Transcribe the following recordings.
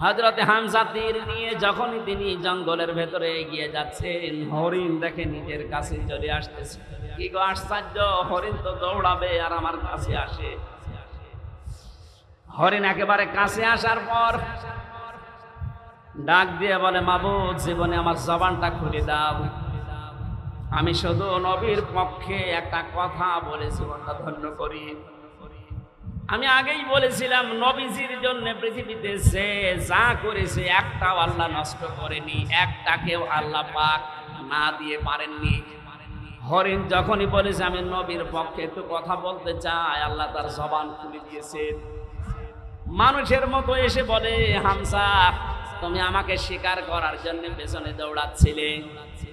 হযরতে হামজা তীর নিয়ে যখনই তিনি জঙ্গলের ভেতরে এগিয়ে যাচ্ছেন, হরিণ দেখে নিজের কাছে চলে আসতেছে। কি গো আশ্চর্য, হরিণ তো দৌড়াবে আর আমার কাছে আসে। হরিণ একেবারে কাছে আসার পর ডাক দিয়ে বলে, মাবুদ, জীবনে আমার জবানটা খুলে দাও, আমি শুধু নবীর পক্ষে একটা কথা বলে জীবনটা ধন্য করি। আমি আগেই বলেছিলাম, নবীজির জন্য পৃথিবীতে সে যা করেছে একটাও আল্লাহ নষ্ট করেনি, একটাকেও আল্লাহ পাক না দিয়ে পারেননি। হরিণ যখনই বলেছে আমি নবীর পক্ষে একটু কথা বলতে চাই, আল্লাহ তার জবান খুলে দিয়েছে। মানুষের মতো এসে বলে, হামজা, তুমি আমাকে শিকার করার জন্য পেছনে দৌড়াচ্ছিলে,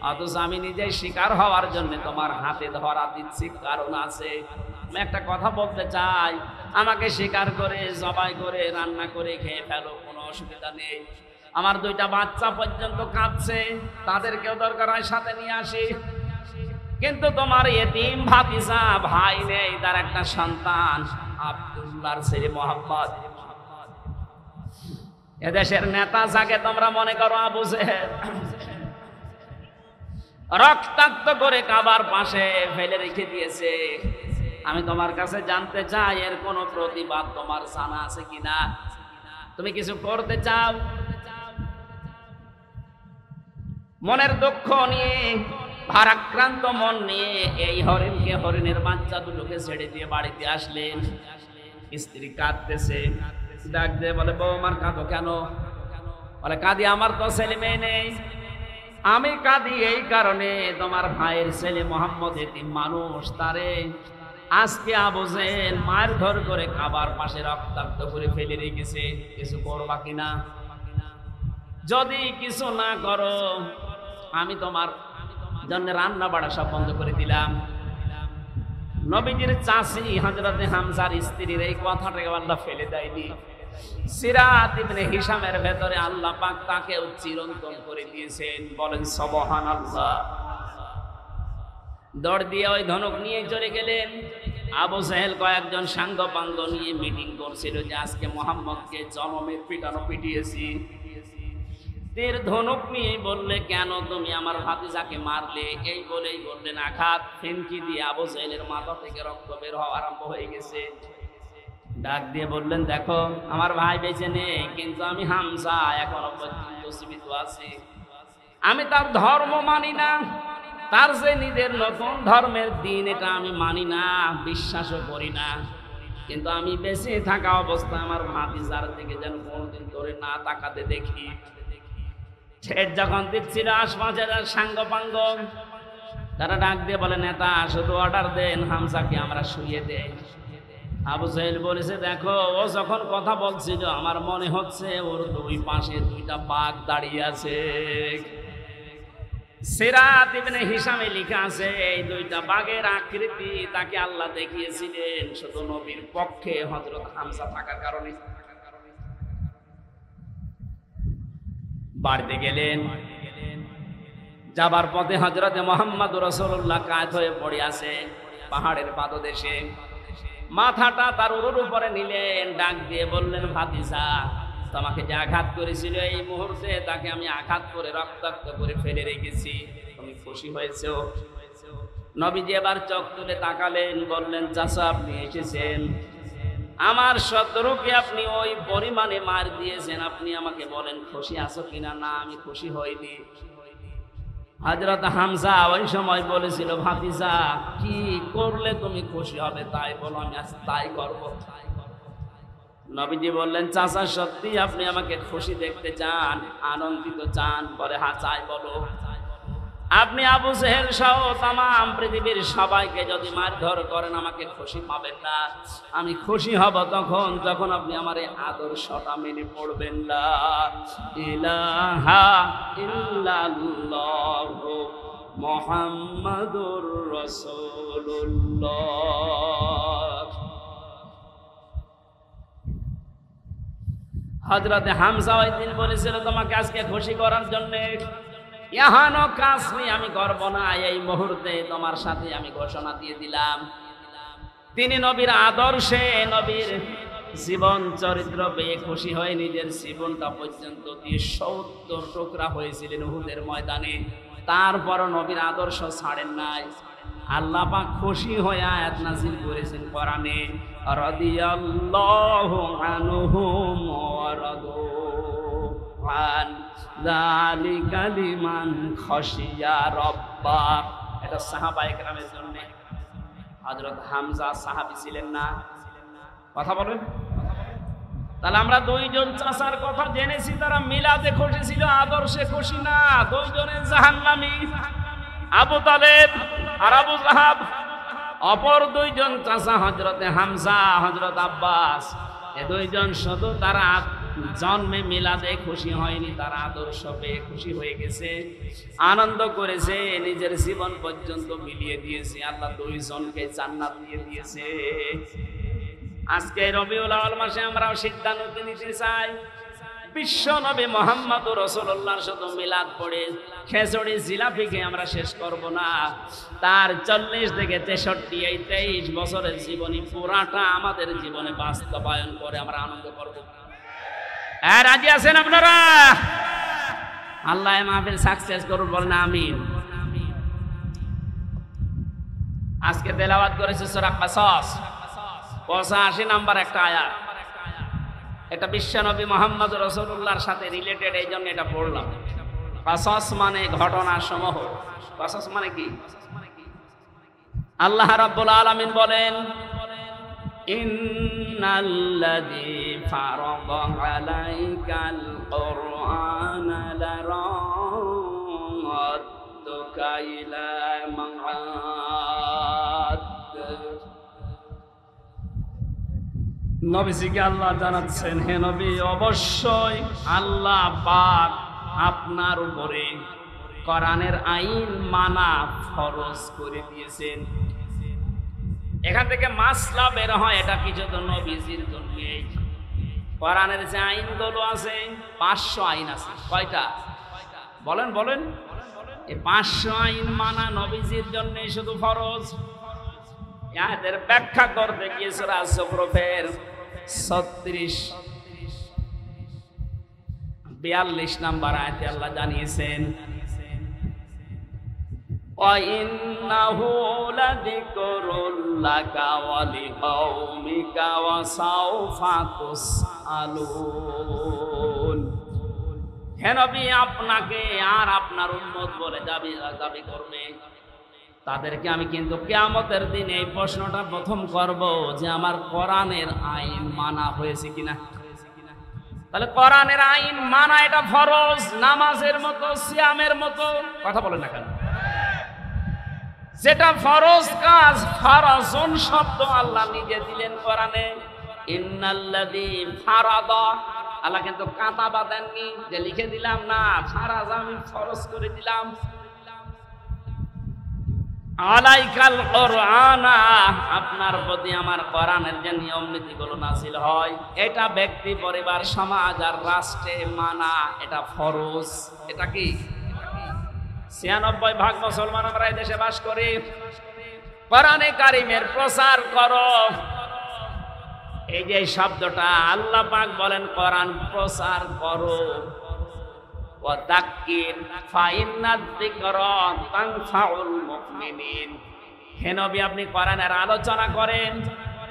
অথচ আমি নিজেই শিকার হওয়ার জন্য তোমার হাতে ধরা দিচ্ছি, কারণ আছে। আমি একটা কথা বলতে চাই, আমাকে শিকার করে জবাই করে রান্না করে খেয়ে ফেলো, কোনো অসুবিধা নেই। আমার দুইটা বাচ্চা পর্যন্ত কাঁদছে, তাদেরকেও দরকার হয় সাথে নিয়ে আসি। কিন্তু তোমার এতিম ভাতিজা ভাই নেই, তার একটা সন্তান আব্দুল্লাহর ছেলে মোহাম্মদ। এদেশের নেতা যাকে তোমরা মনে করো আবু জেহেল, রক্তাক্ত করে কাবার পাশে ফেলে রেখে দিয়েছে। আমি তোমার কাছে জানতে চাই, এর কোনো প্রতিবাদ তোমার জানা আছে কিনা? তুমি কিছু করতে চাও? মনের দুঃখ নিয়ে, ভারাক্রান্ত মন নিয়ে এই হরিণকে, হরিণের বাচ্চা দুটোকে ছেড়ে দিয়ে বাড়িতে আসলেন। স্ত্রী কাঁদতেছে, ডাক দিয়ে বলে, বৌমার কাঁদো কেন? বলে, কাঁদি আমার তো ছেলে মেয়ে নেই। আমি কাঁদি এই কারণে, তোমার ভাইয়ের ছেলে মোহাম্মদ এতিম মানুষ, তারে আজকে আবু জেহেল মারধর করে কাবার পাশে রক্তাক্ত করে ফেলে রেখেছে। কিছু করবা কিনা? যদি কিছু না করো, আমি তোমার জন্য রান্না বাড়া সব বন্ধ করে দিলাম। নবীজির চাচি হযরতে হামজার স্ত্রীর এই কথাটাকে আল্লাহ ফেলে দেয়নি। সিরাত ইবনে হিশামের ভেতরে আল্লাহ পাক তাকে চিরন্তন করে দিয়েছেন। বলেন সুবহানাল্লাহ। দৌড় দিয়ে ওই ধনুক নিয়ে চলে গেলেন। আবু জেহেল কয়েকজন সাঙ্গ পাঙ্গ নিয়ে মিটিং করছিল যে আজকে মোহাম্মদকে জনমের পিটানো পিটিয়েছি। তীর ধনুক নিয়ে বললে, কেন তুমি আমার ভাতিজাকে মারলে? এই বলেই বললেন আঘাত। ফেনকি দিয়ে আবু জেহেলের মাথা থেকে রক্ত বের হওয়া আরম্ভ হয়ে গেছে। ডাক দিয়ে বললেন, দেখো, আমার ভাই বেঁচে নেই, কিন্তু আমি হামজা এখনো পর্যন্ত জীবিত আছি। আমি তার ধর্ম মানি না, তার যে নিজের নতুন ধর্মের দিন, এটা আমি মানি না, বিশ্বাসও করি না। কিন্তু আমি বেঁচে থাকা অবস্থায় আমার ভাতিজার দিকে যেন কোনোদিন ধরে না তাকাতে দেখি। ছেদ যখন দিচ্ছিল আশপাশের সাঙ্গ পাঙ্গ, তারা ডাক দিয়ে বলে, নেতা, শুধু অর্ডার দেন, হামজাকে আমরা শুইয়ে দেই। আবু জেহেল বলেছে, দেখো, ও যখন কথা বলছিল আমার মনে হচ্ছে ওর দুই পাশে দুইটা বাঘ দাঁড়িয়ে আছে। সিরাত ইবনে হিশামে লেখা আছে, এই দুইটা বাঘের আকৃতি তাকে আল্লাহ দেখিয়েছিলেন শুধু নবীর পক্ষে হযরত হামজা থাকার কারণে। বাড়িতে গেলেন, যাবার পথে হযরতে মুহাম্মদ রাসূলুল্লাহ কাত হয়ে পড়ে আছে পাহাড়ের পাদদেশে। মাথাটা তার উরুর উপরে নিলেন, ডাক দিয়ে বললেন, ভাতিজা, তোমাকে যে আঘাত করেছিল এই মুহূর্তে তাকে আমি আঘাত করে রক্তাক্ত করে ফেলে রেখেছি, তুমি খুশি হয়েছো? নবীজি এবার চোখ তুলে তাকালেন, বললেন, চাচা, আপনি এসেছেন, আমার শত্রুকে আপনি ওই পরিমাণে মার দিয়েছেন, আপনি আমাকে বলেন খুশি আছো কিনা? না, আমি খুশি হইনি। হযরত হামজা ওই সময় বলেছিল, ভাতিজা, কি করলে তুমি খুশি হবে তাই বলো, আমি আজ তাই করব। নবীজি বললেন, চাচা, সত্যি আপনি আমাকে খুশি দেখতে চান, আনন্দিত চান? বলে, হ্যাঁ, চাই, বলো। আপনি আবু জেহেল সহ তামাম পৃথিবীর সবাইকে যদি মারধর করেন আমাকে খুশি পাবেন না। আমি খুশি হব তখন যখন আপনি আমার এই আদর্শটা মেনে পড়বেন। লা ইলাহা ইল্লাল্লাহু মুহাম্মাদুর রাসূলুল্লাহ। হযরতে হামজা ওই দিন বলেছিল, তোমাকে আজকে খুশি করার জন্য এহানো কাজ আমি করব না। এই মুহূর্তে তোমার সাথে আমি ঘোষণা দিয়ে দিলাম, তিনি নবীর আদর্শে, নবীর জীবন চরিত্র পেয়ে খুশি হয়ে নিজের জীবনটা পর্যন্ত দিয়ে 70 টুকরা হয়েছিলেন উহুদের ময়দানে। তারপর নবীর আদর্শ ছাড়েন নাই। আল্লাহ পাক খুশি হয়ে আয়াত নাযিল করেছেন কোরআনে, রাদিয়াল্লাহু আনহুম ওয়া রাদু আন যালিকা লিমান খাশিয়া রাব্বাহ। এটা সাহাবায়ে কেরামের জন্য। হযরত হামজা সাহাবী ছিলেন না? কথা বলেন। তাহলে আমরা দুইজন চাচার কথা জেনেছি, তারা মিলাদে খুশি ছিল, আদর্শে খুশি না। দুইজনের জাহান্নামী, আবু তালেব আর আবু লাহাব। অপর দুইজন চাচা হযরতে হামজা, হযরত আব্বাস, এ দুইজন শুধু তারা জন্মে মিলাদে খুশি হয়নি, তারা আদর্শ পেয়ে খুশি হয়ে গেছে, আনন্দ করেছে, নিজের জীবন পর্যন্ত মিলিয়ে দিয়েছে। আল্লাহ দুইজনকে জান্নাত দিয়ে দিয়েছে। আজকে রবিউল আউয়াল মাসে আমরাও সিদ্ধান্ত নিতে চাই, বিশ্ব নবী মুহাম্মদুর রাসূলুল্লাহর সাথে মিলাদ পড়ে খেজুরি জিলাপি খেয়ে আমরা শেষ করব না। তার 40 থেকে 63 এই 23 বছরের জীবনী পুরাটা আমাদের জীবনে বাস্তবায়ন করে আমরা আনন্দ করব। রাজি আছেন আপনারা? আল্লাহ মাহফিল সাকসেস করুন, বলেন আমিন। আজকে তেলাওয়াত করেছে সূরা কাসাস, 85 নম্বর একটা আয়াত। এটা বিশ্বনবী মুহাম্মদ রাসূলুল্লাহর সাথে রিলেটেড, এই জন্য এটা পড়লাম। কাসাস মানে ঘটনা সমূহ। কাসাস মানে কি? আল্লাহ রাব্বুল আলামিন বলেন, ইন্নাল্লাযী ফারাদা আলাইকাল কুরআনা লারাদ্দুকা ইলা মাআদ। নবীজিকে আল্লাহ জানাচ্ছেন, হে নবী, অবশ্যই আল্লাহ পাক আপনার উপরে কোরআনের আইন মানা ফরজ করে দিয়েছেন। এখান থেকে মাসলা বের হয়, এটা কি শুধু নবীজির জন্য? কোরআনের যে আইনগুলো আছে 500 আইন আছে। কয়টা বলেন বলেন? এই 500 আইন মানা নবীজির জন্য শুধু ফরজ। এদের ব্যাখ্যা করতে গিয়ে সূরা যুখরুফের 42 নম্বর আয়াতে আল্লাহ জানিয়েছেন, ওয়া ইন্নাহু লাযিকরুল লাকা ওয়া লিকাওমিকা ওয়া সাওফা তুসআলুন। হে নবী, আপনাকে আর আপনার উম্মত বলে দাবি করবে, তাদেরকে আমি কিন্তু কিয়ামতের দিন এই প্রশ্নটা প্রথম করব যে আমার কোরআনের আইন মানা হয়েছে কিনা। তাহলে কোরআনের আইন মানা এটা ফরজ, নামাজের মতো, সিয়ামের মতো। কথা বলেন না কেন? যেটা ফরজ কাজ, ফারাজুন শব্দ আল্লাহ নিজে দিলেন কোরআনে। ইন্নাল্লাযী ফারাদা, আল্লাহ কিন্তু কাঁটা বাঁধেননি যে লিখে দিলাম, না, ফারাজ আমি ফরজ করে দিলাম। আলাইকাল কুরআনা, আপনার প্রতি আমার কোরআনের যে নিয়ম নীতিগুলো নাযিল হয়, এটা ব্যক্তি, পরিবার, সমাজ আর রাষ্ট্রে মানা এটা ফরজ। এটা কি? 96% মুসলমান আমরা এই দেশে বাস করি। কোরআনে কারিমের প্রচার করো, এই যে শব্দটা আল্লাহ পাক বলেন কোরআন প্রচার করো। ওয়াদাক্কির ফাইন্নাদ যিকরা তানফাউল মুমিনিন। হে নবী, আপনি কোরআনের আলোচনা করেন,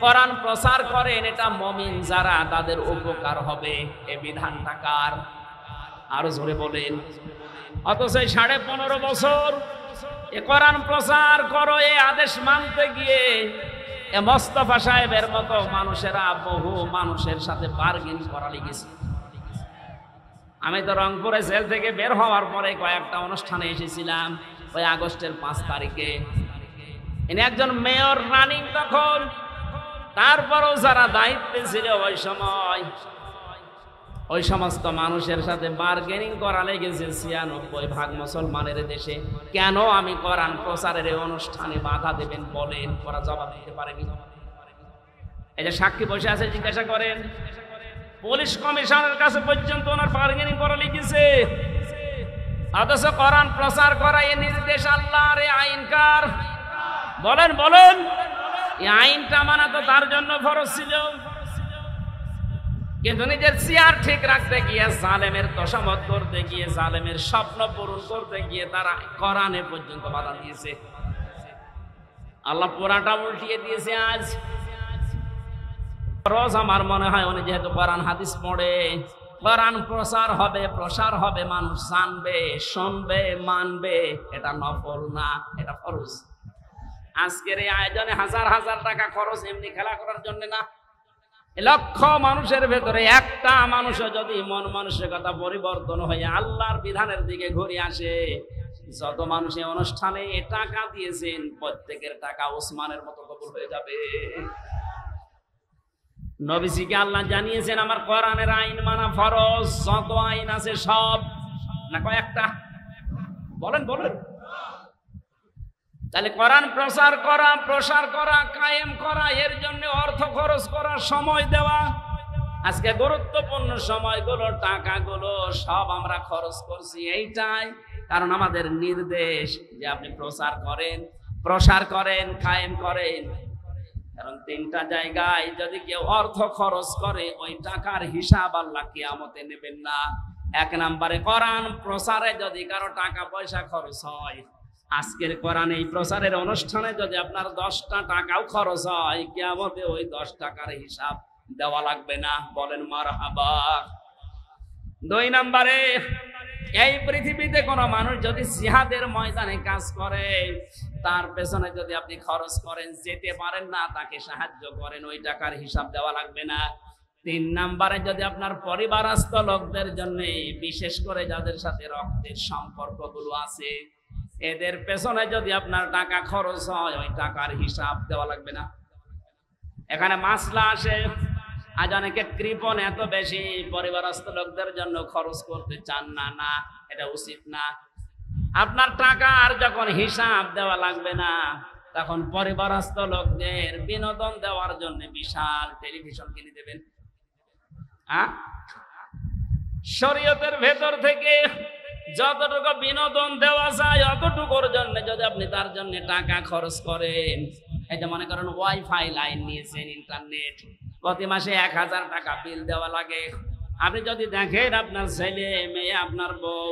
কোরআন প্রচার করেন, এটা মুমিন যারা তাদের উপকার হবে। এই বিধানটা কার? আরো জোরে বলেন। অথচ 15.5 বছর এ কোরআন প্রচার করো, এই আদেশ মানতে গিয়ে এ মোস্তফা সাহেবের মতো মানুষেরা বহু মানুষের সাথে বার্গেন করা লেগেছে। আমি তো রংপুরে জেল থেকে বের হওয়ার পরে কয়েকটা অনুষ্ঠানে এসেছিলাম, ওই আগস্টের 5 তারিখে। ইনি একজন মেয়র রানিং তখন, তারপরও যারা দায়িত্বে ছিল ওই সময়, ওই সমস্ত মানুষের সাথে বার্গেনিং করা লেগেছে 96% মুসলমানের দেশে। কেন আমি কোরআন প্রচারের এই অনুষ্ঠানে বাধা দেবেন বলেন? ওরা জবাব দিতে পারেনি। এই যে সাক্ষী বসে আছে, জিজ্ঞাসা করেন, পুলিশ কমিশনের কাছে পর্যন্ত ওনার বার্গেনিং করা লিখেছে। অথচ কোরআন প্রচার করা এই নির্দেশ আল্লাহর, এই আইন কার? বলেন বলেন। এই আইনটা মানা তো তার জন্য ফরজ ছিল। কিন্তু নিজের চেয়ার ঠিক রাখতে গিয়ে, জালেমের তোষামত করতে গিয়ে, জালেমের স্বপ্ন পূরণ করতে গিয়ে তারা কোরআনে পর্যন্ত বাধা দিয়েছে। আল্লাহ পুরাটা উল্টিয়ে দিয়েছে। আজ রোজ আমার মনে হয় উনি যেহেতু কোরআন হাদিস পড়ে, কোরআন প্রসার হবে, মানুষ জানবে, শুনবে, মানবে। এটা নফল না, এটা ফরজ। আজকের এই আয়োজনে হাজার হাজার টাকা খরচ এমনি খেলা করার জন্য না। লক্ষ মানুষের ভেতরে একটা মানুষও যদি মন মানসিকতা পরিবর্তন হয়ে আল্লাহর বিধানের দিকে ঘুরে আসে, যত মানুষ এই অনুষ্ঠানে টাকা দিয়েছেন প্রত্যেকের টাকা ওসমানের মতো কবুল হয়ে যাবে। নবীজিকে আল্লাহ জানিয়েছেন আমার কোরআনের আইন মানা ফরজ। যত আইন আছে সব না কয়েকটা? বলেন বলেন। তাহলে কোরআন প্রসার করা, কায়েম করা, এর জন্য অর্থ খরচ করা, সময় দেওয়া। আজকে গুরুত্বপূর্ণ সময়গুলো, টাকাগুলো সব আমরা খরচ করছি এইটাই কারণ আমাদের নির্দেশ যে আপনি প্রসার করেন, কায়েম করেন। কারণ তিনটা জায়গায় যদি কেউ অর্থ খরচ করে ওই টাকার হিসাব আল্লাহ কিয়ামতে নেবেন না। এক নম্বরে কোরআন প্রসারে যদি কারো টাকা পয়সা খরচ হয়, আজকের কোরআন এই প্রচারের অনুষ্ঠানে যদি আপনার 10টা টাকাও খরচ হয়, কিয়ামতে ওই 10 টাকার হিসাব দেওয়া লাগবে না। বলেন মারহাবা। 2 নম্বরে, এই পৃথিবীতে কোনো মানুষ যদি জিহাদের ময়দানে কাজ করে, তার পেছনে যদি আপনি খরচ করেন, যেতে পারেন না, তাকে সাহায্য করেন, ওই টাকার হিসাব দেওয়া লাগবে না। 3 নম্বরে, যদি আপনার পরিবারস্থ লোকদের জন্য, বিশেষ করে যাদের সাথে রক্তের সম্পর্কগুলো আছে, এদের পেছনে যদি আপনার টাকা খরচ হয়, ওই টাকার হিসাব দেওয়া লাগবে না। এখানে মাসলা আসে, আজ অনেকে কৃপণ এত বেশি পরিবারস্থ লোকদের জন্য খরচ করতে চান না। না, এটা উচিত না। আপনার টাকা আর যখন হিসাব দেওয়া লাগবে না, তখন পরিবারস্থ লোকদের বিনোদন দেওয়ার জন্য বিশাল টেলিভিশন কিনে দেবেন। শরীয়তের ভেতর থেকে যতটুকু বিনোদন দেওয়া যায় অতটুকুর জন্য যদি আপনি তার জন্য টাকা খরচ করেন, এই যে মনে করেন ওয়াইফাই লাইন নিয়েছেন, ইন্টারনেট, প্রতি মাসে 1000 টাকা বিল দেওয়া লাগে। আপনি যদি দেখেন আপনার ছেলে মেয়ে, আপনার বউ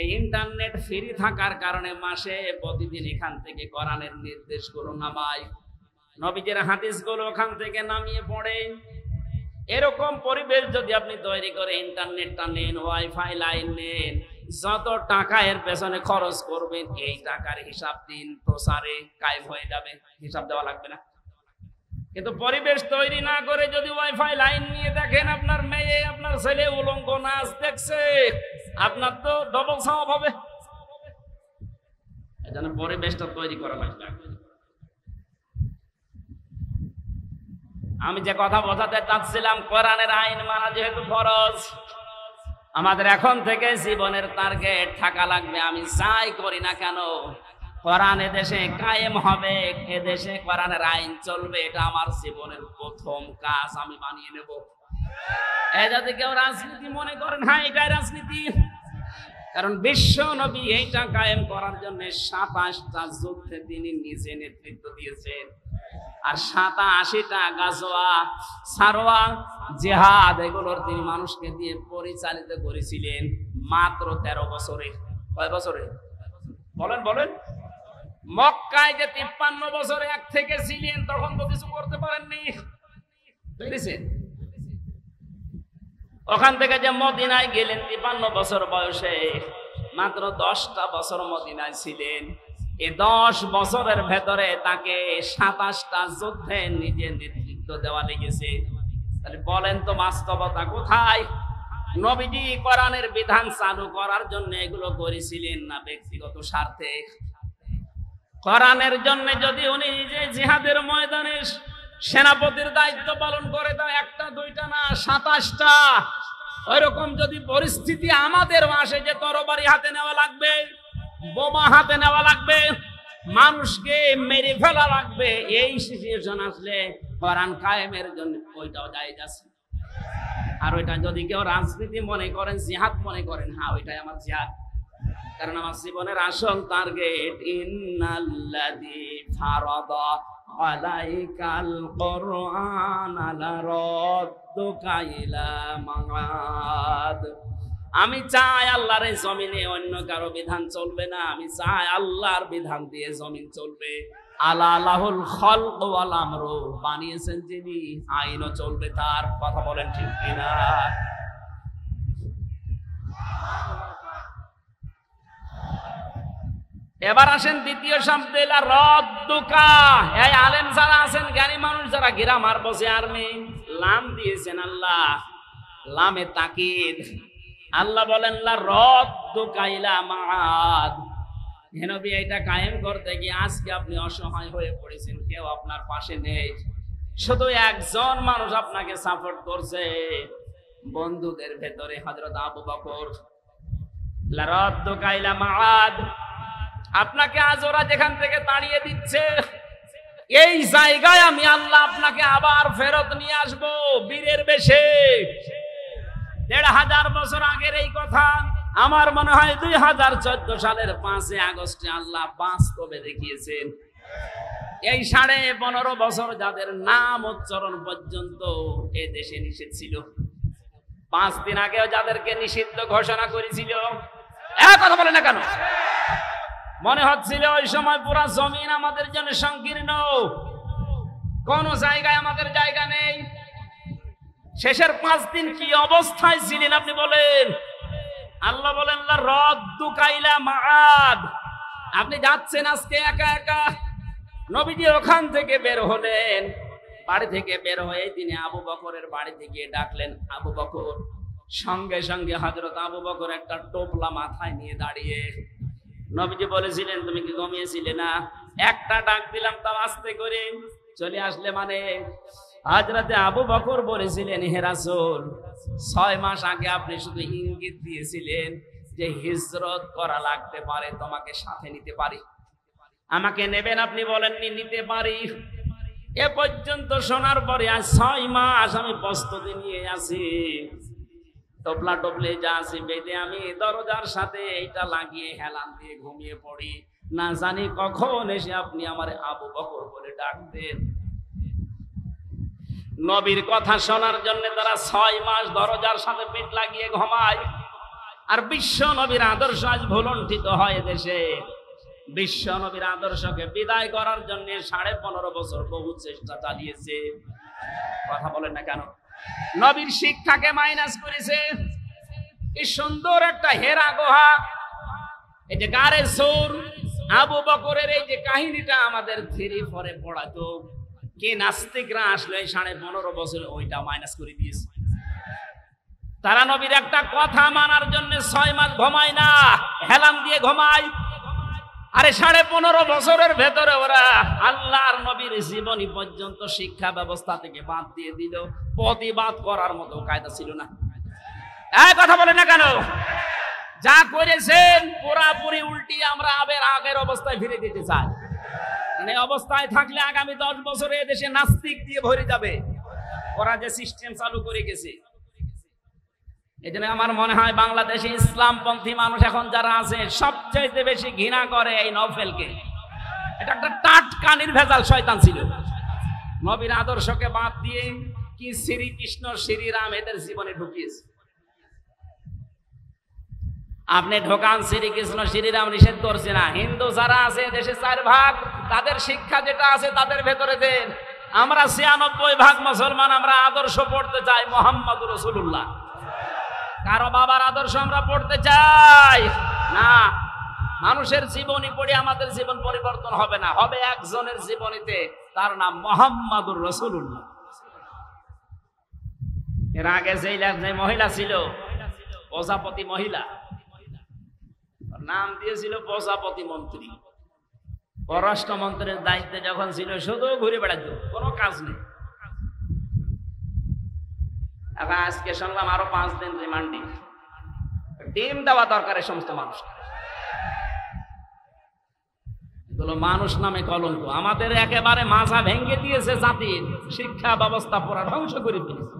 এই ইন্টারনেট ফ্রি থাকার কারণে মাসে প্রতিদিন এখান থেকে কোরআনের নির্দেশগুলো নামায়, নবীজির হাদিসগুলো ওখান থেকে নামিয়ে পড়ে, এরকম পরিবেশ যদি আপনি তৈরি করে ইন্টারনেটটা নেন, ওয়াইফাই লাইন নেন, যত টাকা এর পেছনে খরচ করবেন এই টাকার হিসাব দিন, প্রসারে কায়েম হয়ে যাবে, হিসাব দেওয়া লাগবে না। কিন্তু পরিবেশ তৈরি না করে যদি ওয়াইফাই লাইন নিয়ে দেখেন আপনার মেয়ে, আপনার ছেলে উলঙ্গ নাচ দেখছে, আপনার তো ডবল সওয়াব হবে। এজন্য পরিবেশটা তৈরি করা লাগবে। আমি যে কথা বোঝাতে চাচ্ছিলাম, কোরআনের আইন মানা যেহেতু ফরজ, আমাদের এখন থেকে জীবনের টার্গেট থাকা লাগবে, আমি যাই করি না কেন কোরআন এদেশে কায়েম হবে, এদেশে কোরআনের আইন চলবে, এটা আমার জীবনের প্রথম কাজ আমি বানিয়ে নেব। যদি কেউ রাজনীতি মনে করেন, হ্যাঁ এটাই রাজনীতি, কারণ বিশ্ব নবী এইটা কায়েম করার জন্য 27টা যুদ্ধে তিনি নিজে নেতৃত্ব দিয়েছেন, আর 87টা গাজওয়া, সারওয়া, জিহাদ এগুলোর তিনি মানুষকে দিয়ে পরিচালিত করেছিলেন মাত্র 13 বছরে। কয় বছরে? বলেন বলেন। মক্কায় যে 53 বছরে এক থেকে ছিলেন, তখন তো কিছু করতে পারেননি, বুঝেছেন? ওখান থেকে যে মদিনায় গেলেন 53 বছর বয়সে, মাত্র 10টা বছর মদিনায় ছিলেন। এই 10 বছরের ভেতরে তাকে 27টা যুদ্ধে নিজের নেতৃত্ব দেওয়া লেগেছে। তাহলে বলেন তো বাস্তবতা কোথায়? নবীজি কোরআনের বিধান চালু করার জন্য এগুলো করেছিলেন না ব্যক্তিগত স্বার্থে? কোরআনের জন্য যদি উনি নিজে জিহাদের ময়দানে সেনাপতির দায়িত্ব পালন করে, তা 1টা 2টা না 27টা, ওইরকম যদি পরিস্থিতি আমাদের আসে যে তরবারি হাতে নেওয়া লাগবে, বোমা হাতে নেওয়া লাগবে, মানুষকে মেরে ফেলা লাগবে, এই সিচুয়েশন আসলে কোরআন কায়েমের জন্য ওইটাও জায়েজ আছে। আর ওইটা যদি কেউ রাজনীতি মনে করেন, জিহাদ মনে করেন, হ্যাঁ ওইটাই আমার জিহাদ, কারণ আমার জীবনের আসল টার্গেট ইন্নাল্লাযী ফারাদা আলাইকাল কুরআন লারাদ্দুকা ইলা মাআদ। আমি চাই আল্লাহর এই জমিনে অন্য কারো বিধান চলবে না, আমি চাই আল্লাহর বিধান দিয়ে জমিন চলবে। আলা লাহুল খালক ওয়াল আমরু, বানিয়েছেন যিনি, আইনও চলবে তার। কথা বলেন ঠিক কিনা? এবার আসেন দ্বিতীয় শব্দে, রাদ্দুকা। এই আলেম যারা আছেন, জ্ঞানী মানুষ যারা, গ্রামার বসে আর্মি, লাম দিয়েছেন আল্লাহ, লামে তাকিদ। আল্লাহ বলেন লা রাদ্দুকা ইলা মাআদ। নবী এটা কায়েম করতে গিয়ে আজকে আপনি অসহায় হয়ে পড়েছেন, কেউ আপনার পাশে নেই, শুধু একজন মানুষ আপনাকে সাপোর্ট করছে, বন্ধুদের ভেতরে হযরত আবু বকর। লা রাদ্দুকা ইলা মাআদ, আপনাকে আজ ওরা যেখান থেকে তাড়িয়ে দিচ্ছে, এই জায়গায় আমি আল্লাহ আপনাকে আবার ফেরত নিয়ে আসবো বীরের বেশে। ১৫০০ বছর আগের এই কথা, আমার মনে হয় ২০১৪ সালের ৫ই আগস্টে আল্লাহ বাস্তবে দেখিয়েছেন। এই ১৫.৫ বছর যাদের নাম উচ্চারণ পর্যন্ত এ দেশে নিষেধ ছিল, ৫ দিন আগেও যাদেরকে নিষিদ্ধ ঘোষণা করেছিল, কথা বলে না কেন? মনে হচ্ছিল ওই সময় পুরা জমিন আমাদের জন্য সংকীর্ণ, কোন জায়গায় আমাদের জায়গা নেই। শেষের ৫ দিন কি অবস্থায় ছিলেন আপনি বলেন? আল্লাহ বলেন লা রাদ্দুকা ইলা মাআদ। আপনি যাচ্ছেন আজকে একা একা, নবীজি ওখান থেকে বের হলেন, বাড়ি থেকে বের হয়ে তিনি আবু বকরের বাড়িতে গিয়ে ডাকলেন, আবু বকর। সঙ্গে সঙ্গে হযরত আবু বকর একটা টোপলা মাথায় নিয়ে দাঁড়িয়ে। নবীজি বলেছিলেন তুমি কি ঘুমিয়েছিলে না? একটা ডাক দিলাম তাও আস্তে করে চলে আসলে মানে? হযরতে আবু বকর বলেছিলেন, হে রাসূল, ৬ মাস আগে আপনি শুধু ইঙ্গিত দিয়েছিলেন যে হিজরত করা লাগতে পারে, তোমাকে সাথে নিতে পারি, আমাকে নেবেন, আপনি বলেননি নিতে পারি। এ পর্যন্ত শোনার পরে আজ ৬ মাস আমি প্রস্তুতি নিয়ে আছি, টোপলা টোপলে যা আছে বেঁধে আমি দরজার সাথে এইটা লাগিয়ে হেলান দিয়ে ঘুমিয়ে পড়ি, না জানি কখন এসে আপনি আমার আবু বকর বলে ডাকতেন। নবীর কথা শোনার জন্য তারা ৬ মাস দরজার সাথে পেট লাগিয়ে ঘুমায়। আর বিশ্ব নবীর আদর্শ আজ ভুলণ্ঠিত হয় দেশে। বিশ্ব নবীর আদর্শকে বিদায় করার জন্য ১৫.৫ বছর বহু চেষ্টা চালিয়েছে। কথা বলেন না কেন? নবীর শিক্ষাকে মাইনাস করেছে। কি সুন্দর একটা হেরা গুহা, এই যে গারে সুর, আবু বকরের এই যে কাহিনীটা আমাদের 3-4 পড়াতো, কে নাস্তিকরা আসলো এই 15.৫ বছরে ওইটা মাইনাস করে দিয়েছে। তারা নবীর একটা কথা মানার জন্য ৬ মাস ঘুমায় না, হেলান দিয়ে ঘুমায়। আরে 15.৫ বছরের ভেতরে ওরা আল্লাহর নবীর জীবনী পর্যন্ত শিক্ষা ব্যবস্থা থেকে বাদ দিয়ে দিল, প্রতিবাদ করার মতো কায়দা ছিল না। কথা বলে না কেন? যা করেছেন পুরাপুরি উল্টি আমরা আগের অবস্থায় ফিরে দিতে চাই। মানে অবস্থায় থাকলে আগামী 10 বছরে এদেশে নাস্তিক দিয়ে ভরে যাবে। ওরা যে সিস্টেম চালু করে গেছে, এই জন্য আমার মনে হয় বাংলাদেশে ইসলামপন্থী মানুষ এখন যারা আছে সবচাইতে বেশি ঘৃণা করে এই নওফেলকে। এটা একটা টাটকা নির্ভেজাল শয়তান ছিল। নবীর আদর্শকে বাদ দিয়ে কি শ্রীকৃষ্ণ শ্রীরাম এদের জীবনে ঢুকিয়েছে। আপনি ঢোকান, শ্রীকৃষ্ণ শ্রীরাম নিষেধ করছে না। হিন্দু যারা আছে দেশে 4 ভাগ, তাদের শিক্ষা যেটা আছে তাদের ভেতরে দেন। আমরা 96 ভাগ মুসলমান, আমরা আদর্শ পড়তে চাই মুহাম্মদুর রাসূলুল্লাহ। কারো বাবার আদর্শ আমরা পড়তে চাই না। মানুষের জীবনী পড়ে আমাদের জীবন পরিবর্তন হবে না, হবে একজনের জীবনীতে, তার নাম মুহাম্মদুর রাসূলুল্লাহ। এর আগে যে মহিলা ছিল প্রজাপতি মহিলা, নাম দিয়েছিল প্রজাপতি মন্ত্রী। পররাষ্ট্রমন্ত্রীর দায়িত্বে যখন ছিল শুধু ঘুরে বেড়াতো, কোনো কাজ নেই। এখন আজকে শুনলাম আরো 5 দিন রিমান্ডে, ডিম দেওয়া দরকার এই সমস্ত মানুষ। এগুলো মানুষ নামে কলঙ্ক, আমাদের একেবারে মাথা ভেঙে দিয়েছে, জাতির শিক্ষা ব্যবস্থা পুরো ধ্বংস করে ফেলেছে।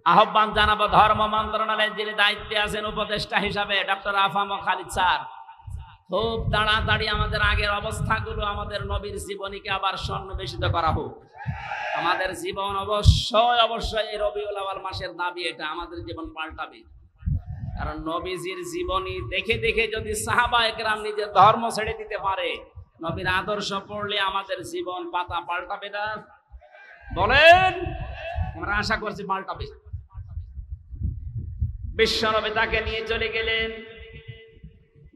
আহ্বান জানাবো ধর্ম মন্ত্রণালয়ের যিনি দায়িত্বে আছেন উপদেষ্টা হিসাবে, ডক্টর আফাম খালিদ স্যার, খুব তাড়াতাড়ি আমাদের আগের অবস্থাগুলো আমাদের নবীর জীবনীকে আবার সন্নিবেশিত করা হোক। আমাদের জীবন অবশ্যই অবশ্যই এই রবিউল আউয়াল মাসের দাবি, এটা আমাদের জীবন পাল্টাবে। কারণ নবীজির জীবনী দেখে দেখে যদি সাহাবায়ে কেরাম নিজের ধর্ম ছেড়ে দিতে পারে, নবীর আদর্শ পড়লে আমাদের জীবন পাতা পাল্টাবে না? বলেন, আমরা আশা করছি পাল্টাবে। বিশ্বনবী তাকে নিয়ে চলে গেলেন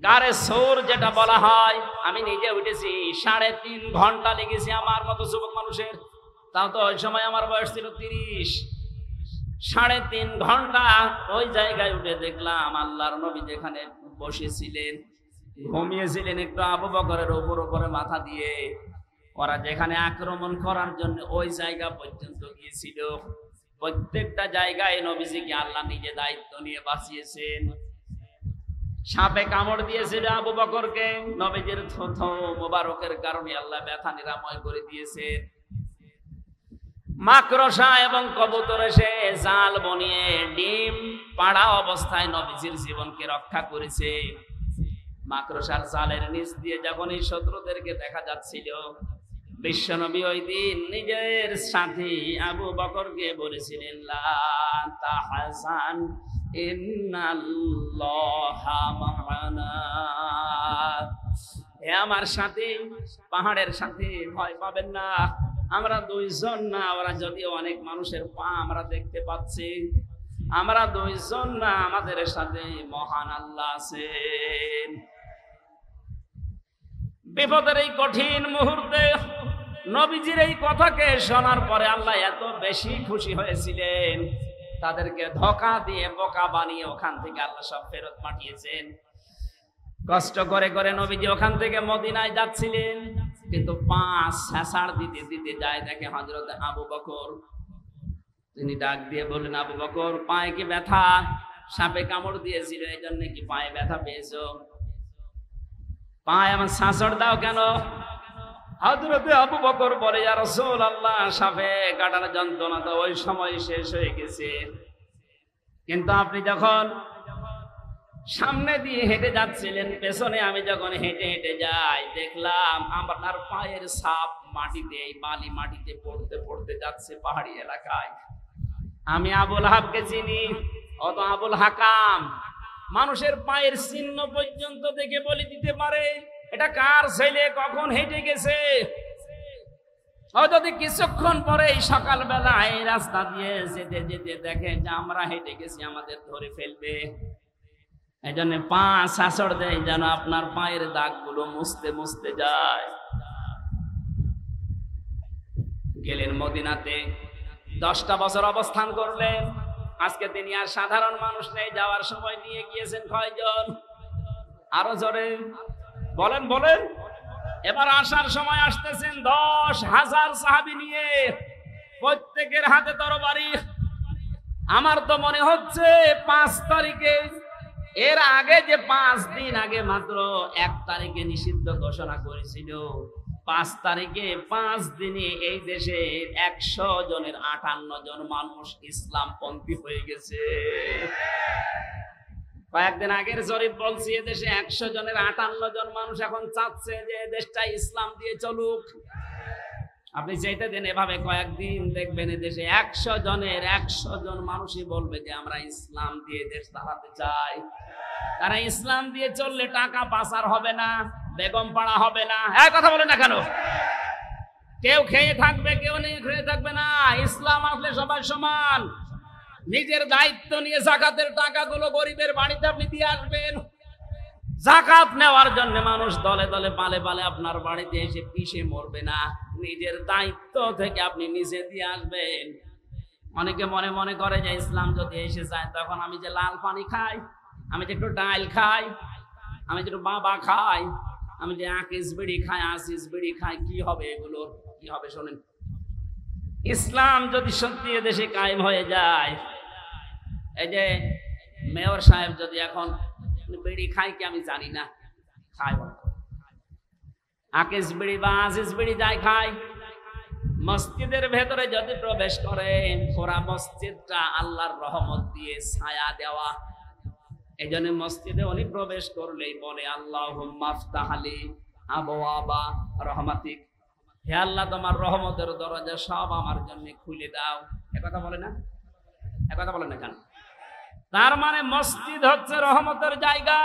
গারে সৌর, যেটা বলা হয়। আমি নিজে উঠেছি, 3.5 ঘন্টা লেগেছে আমার মতো যুবক মানুষের। তাও তো ওই সময় আমার বয়স ছিল 30। 3.5 ঘন্টা ওই জায়গায় উঠে দেখলাম আল্লাহর নবী যেখানে বসেছিলেন, ঘুমিয়েছিলেন একটু আবু বকরের উপরে মাথা দিয়ে। ওরা যেখানে আক্রমণ করার জন্য ওই জায়গা পর্যন্ত গিয়েছিল, প্রত্যেকটা জায়গায় নবীজিকে আল্লাহ নিজে দায়িত্ব নিয়ে বাঁচিয়েছেন। সাপে কামড় দিয়েছিল আবু বকরকে, নবীজির থুথু মোবারকের কারণে আল্লাহ ব্যথা নিরাময় করে দিয়েছেন। মাকড়সা এবং কবুতর এসে জাল বনিয়ে ডিম পাড়া অবস্থায় নবীজির জীবনকে রক্ষা করেছে। মাকড়সার জালের নিচ দিয়ে যখন এই শত্রুদেরকে দেখা যাচ্ছিল, বিশ্বনবী ওই দিন নিজের সাথী আবু বকরকে বলেছিলেন, লা তাহজান ইন্নাল্লাহা মা'ানা। হে আমার সাথী, পাহাড়ের সাথে ভয় পাবেন না, আমরা দুইজন না, ওরা যদিও অনেক মানুষের পা আমরা দেখতে পাচ্ছি, আমরা দুইজন না, আমাদের সাথে মহান আল্লাহ আছেন। বিপদের এই কঠিন মুহূর্তে নবীজির এই কথাকে শোনার পরে আল্লাহ এত বেশি খুশি হয়েছিলেন, তাদেরকে ধোঁকা দিয়ে বোকা বানিয়ে ওখান থেকে আল্লাহ সব ফেরত পাঠিয়েছেন। কষ্ট করে করে নবীজি ওখান থেকে মদিনায় যাচ্ছিলেন, কিন্তু পা ছেঁচাড় দিতে দিতে যায়, দেখে হযরত আবু বকর। তিনি ডাক দিয়ে বললেন, আবু বকর, পায়ে কি ব্যথা? সাপে কামড় দিয়েছিল, এই জন্য কি পায়ে ব্যথা পেয়েছো? পায়ে আমার ছাঁচড় দাও কেন? হযরত আবু বকর বলে, ইয়া রাসূলুল্লাহ, সাপে কাটার যন্ত্রণা তো ওই সময় শেষ হয়ে গেছে, কিন্তু আপনি যখন সামনে দিয়ে হেঁটে যাচ্ছিলেন, পেছনে আমি যখন হেঁটে হেঁটে যাই, দেখলাম আপনার পায়ের ছাপ মাটিতে, এই বালি মাটিতে পড়তে পড়তে যাচ্ছে পাহাড়ি এলাকায়। আমি আবুল হাবকে চিনি, ও তো আবুল হাকাম, মানুষের পায়ের চিহ্ন পর্যন্ত দেখে বলে দিতে পারে এটা কার ছেলে, কখন হেঁটে গেছে। ও যদি কিছুক্ষণ পরে সকালবেলা এই রাস্তা দিয়ে যেতে যেতে দেখে যে আমরা হেঁটে গেছি, আমাদের ধরে ফেলবে। এই জন্য পা ছাঁচড় দেয় যেন আপনার পায়ের দাগগুলো মুছতে মুছতে যায়। গেলেন মদিনাতে, 10টা বছর অবস্থান করলেন। আজকে তিনি আর সাধারণ মানুষ নেই, যাওয়ার সময় নিয়ে গিয়েছেন কয়জন? আরো জোরে বলেন বলেন। এবার আসার সময় আসতেছেন 10,000 সাহাবী নিয়ে, প্রত্যেকের হাতে তরবারি। আমার তো মনে হচ্ছে 5 তারিখে, এর আগে যে 5 দিন আগে মাত্র 1 তারিখে নিষিদ্ধ ঘোষণা করেছিল, 5 তারিখে 5 দিনে এই দেশে 100 জনের 58 জন মানুষ ইসলামপন্থী হয়ে গেছে। কয়েকদিন আগের জরিপ বলছি, এদেশে 100 জনের 58 জন মানুষ এখন চাচ্ছে যে দেশটা ইসলাম দিয়ে চলুক। আপনি যেতে দেন এভাবে কয়েকদিন, দেখবেন এদেশে 100 জনের 100 জন মানুষই বলবে যে আমরা ইসলাম দিয়ে দেশ চালাতে চাই। তারা ইসলাম দিয়ে চললে টাকা পাচার হবে না, বেগম পাড়া হবে না। হ্যাঁ, কথা বলে না কেন? কেউ খেয়ে থাকবে, কেউ নেই খেয়ে থাকবে না। ইসলাম আসলে সবাই সমান। নিজের দায়িত্ব নিয়ে যাকাতের টাকাগুলো গরিবের বাড়িতে আপনি দিয়ে আসবেন। যাকাত নেওয়ার জন্য মানুষ দলে দলে পালে পালে আপনার বাড়িতে এসে পিষে মরবে না। নিজের দায়িত্ব থেকে আপনি নিজে দিয়ে আসবেন। অনেকে মনে মনে করে যে ইসলাম যদি এসে যায়, তখন আমি যে লাল পানি খাই, আমি যে একটু ডাল খাই, আমি যে একটু বাবা খাই, আমি যে আকিস বিড়ি খাই, আসিস বিড়ি খাই, কি হবে? এগুলো কি হবে? শোনেন, ইসলাম যদি সত্যি এদেশে কায়েম হয়ে যায়, এই যে মেয়র সাহেব যদি এখন বিড়ি খায় কি আমি জানি না, খায় আকিস বিড়ি বা আজিজ বিড়ি যাই খায়, মসজিদের ভেতরে যদি প্রবেশ করে, পুরা মসজিদটা আল্লাহর রহমত দিয়ে ছায়া দেওয়া। এই জন্য মসজিদে উনি প্রবেশ করলেই বলে আল্লাহুম্মা আফতাহ আলী আবওয়াবা রহমাতিক, হে আল্লাহ তোমার রহমতের দরজা সব আমার জন্য খুলে দাও। একথা বলে না? একথা বলে না কেন? তার মানে মসজিদ হচ্ছে রহমতের জায়গা।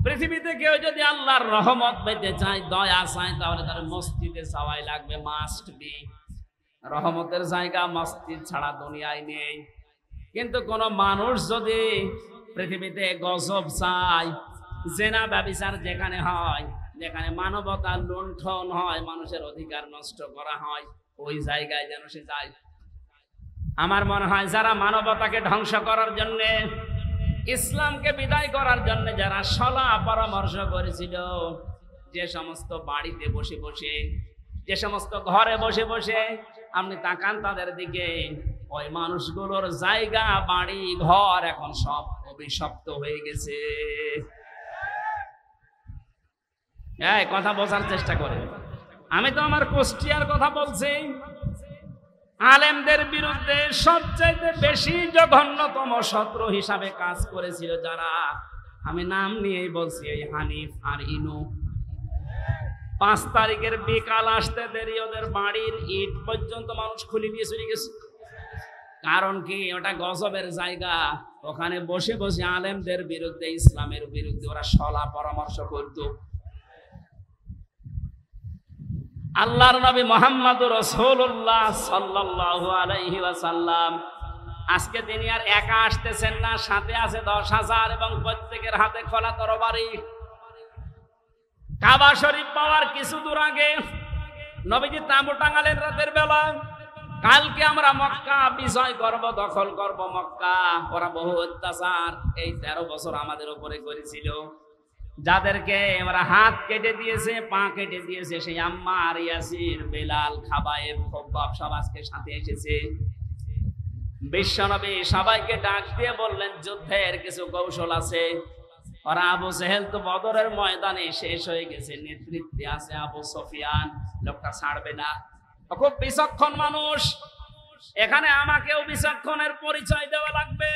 পৃথিবীতে কেউ যদি আল্লাহর রহমত পেতে চায়, দয়া চায়, তাহলে তার মসজিদে যাওয়াই লাগবে, মাস্ট বি। রহমতের জায়গা মসজিদ ছাড়া দুনিয়ায় নেই। কিন্তু কোন মানুষ যদি পৃথিবীতে গজব চায়, জেনা ব্যভিচার যেখানে হয়, যেখানে মানবতার লুণ্ঠন হয়, মানুষের অধিকার নষ্ট করা হয়, ওই জায়গায় যেন সে যায়। আমার মনে হয় যারা মানবতাকে ধ্বংস করার জন্য, ইসলামকে বিদায় করার জন্য যারা সলা পরামর্শ করেছিল, যে সমস্ত বাড়িতে বসে বসে, যে সমস্ত ঘরে বসে বসে আপনি তাকান তাদের দিকে, ওই মানুষগুলোর জায়গা, বাড়ি, ঘর এখন সব অভিশপ্ত হয়ে গেছে। এই কথা বোঝার চেষ্টা করে। আমি তো আমার কুষ্টিয়ার কথা বলছি। আলেমদের বিরুদ্ধে সবচেয়ে বেশি জঘন্যতম শত্রু হিসাবে কাজ করেছিল যারা, আমি নাম নিয়েই বলছি, এই হানিফ আর ইনু। 5 তারিখের বিকাল আসতে দেরি, ওদের বাড়ির ইট পর্যন্ত মানুষ খুলে দিয়ে চলে গেছে। কারণ কি? ওটা গজবের জায়গা। ওখানে বসে বসে আলেমদের বিরুদ্ধে, ইসলামের বিরুদ্ধে ওরা সলা পরামর্শ করত। আল্লাহর নবী মুহাম্মদুর রাসূলুল্লাহ সাল্লাল্লাহু আলাইহি ওয়াসাল্লাম, আজকে তিনি আর একা আসতেছেন না, সাথে আছে 10,000 এবং প্রত্যেকের হাতে খোলা তরবারি। কাবা শরীফ পাওয়ার কিছু দূর আগে নবীজি তাঁবু টাঙালেন রাতের বেলা। কালকে আমরা মক্কা বিজয় করব, দখল করব মক্কা। ওরা বহু অত্যাচার এই 13 বছর আমাদের উপরে করেছিল। যাদেরকে ওরা হাত কেটে দিয়েছে, পা কেটে দিয়েছে, সেই আম্মার, ইয়াসির, বেলাল, খাবায়েব, খব্বাব সব আজকে সাথে এসেছে। বিশ্বনবী সবাইকে ডাক দিয়ে বললেন যুদ্ধের কিছু কৌশল আছে। ওরা আবু জেহেল তো বদরের ময়দানে শেষ হয়ে গেছে, নেতৃত্বে আছে আবু সুফিয়ান, লোকটা ছাড়বে না, খুব বিচক্ষণ মানুষ। এখানে আমাকেও বিচক্ষণের পরিচয় দেওয়া লাগবে।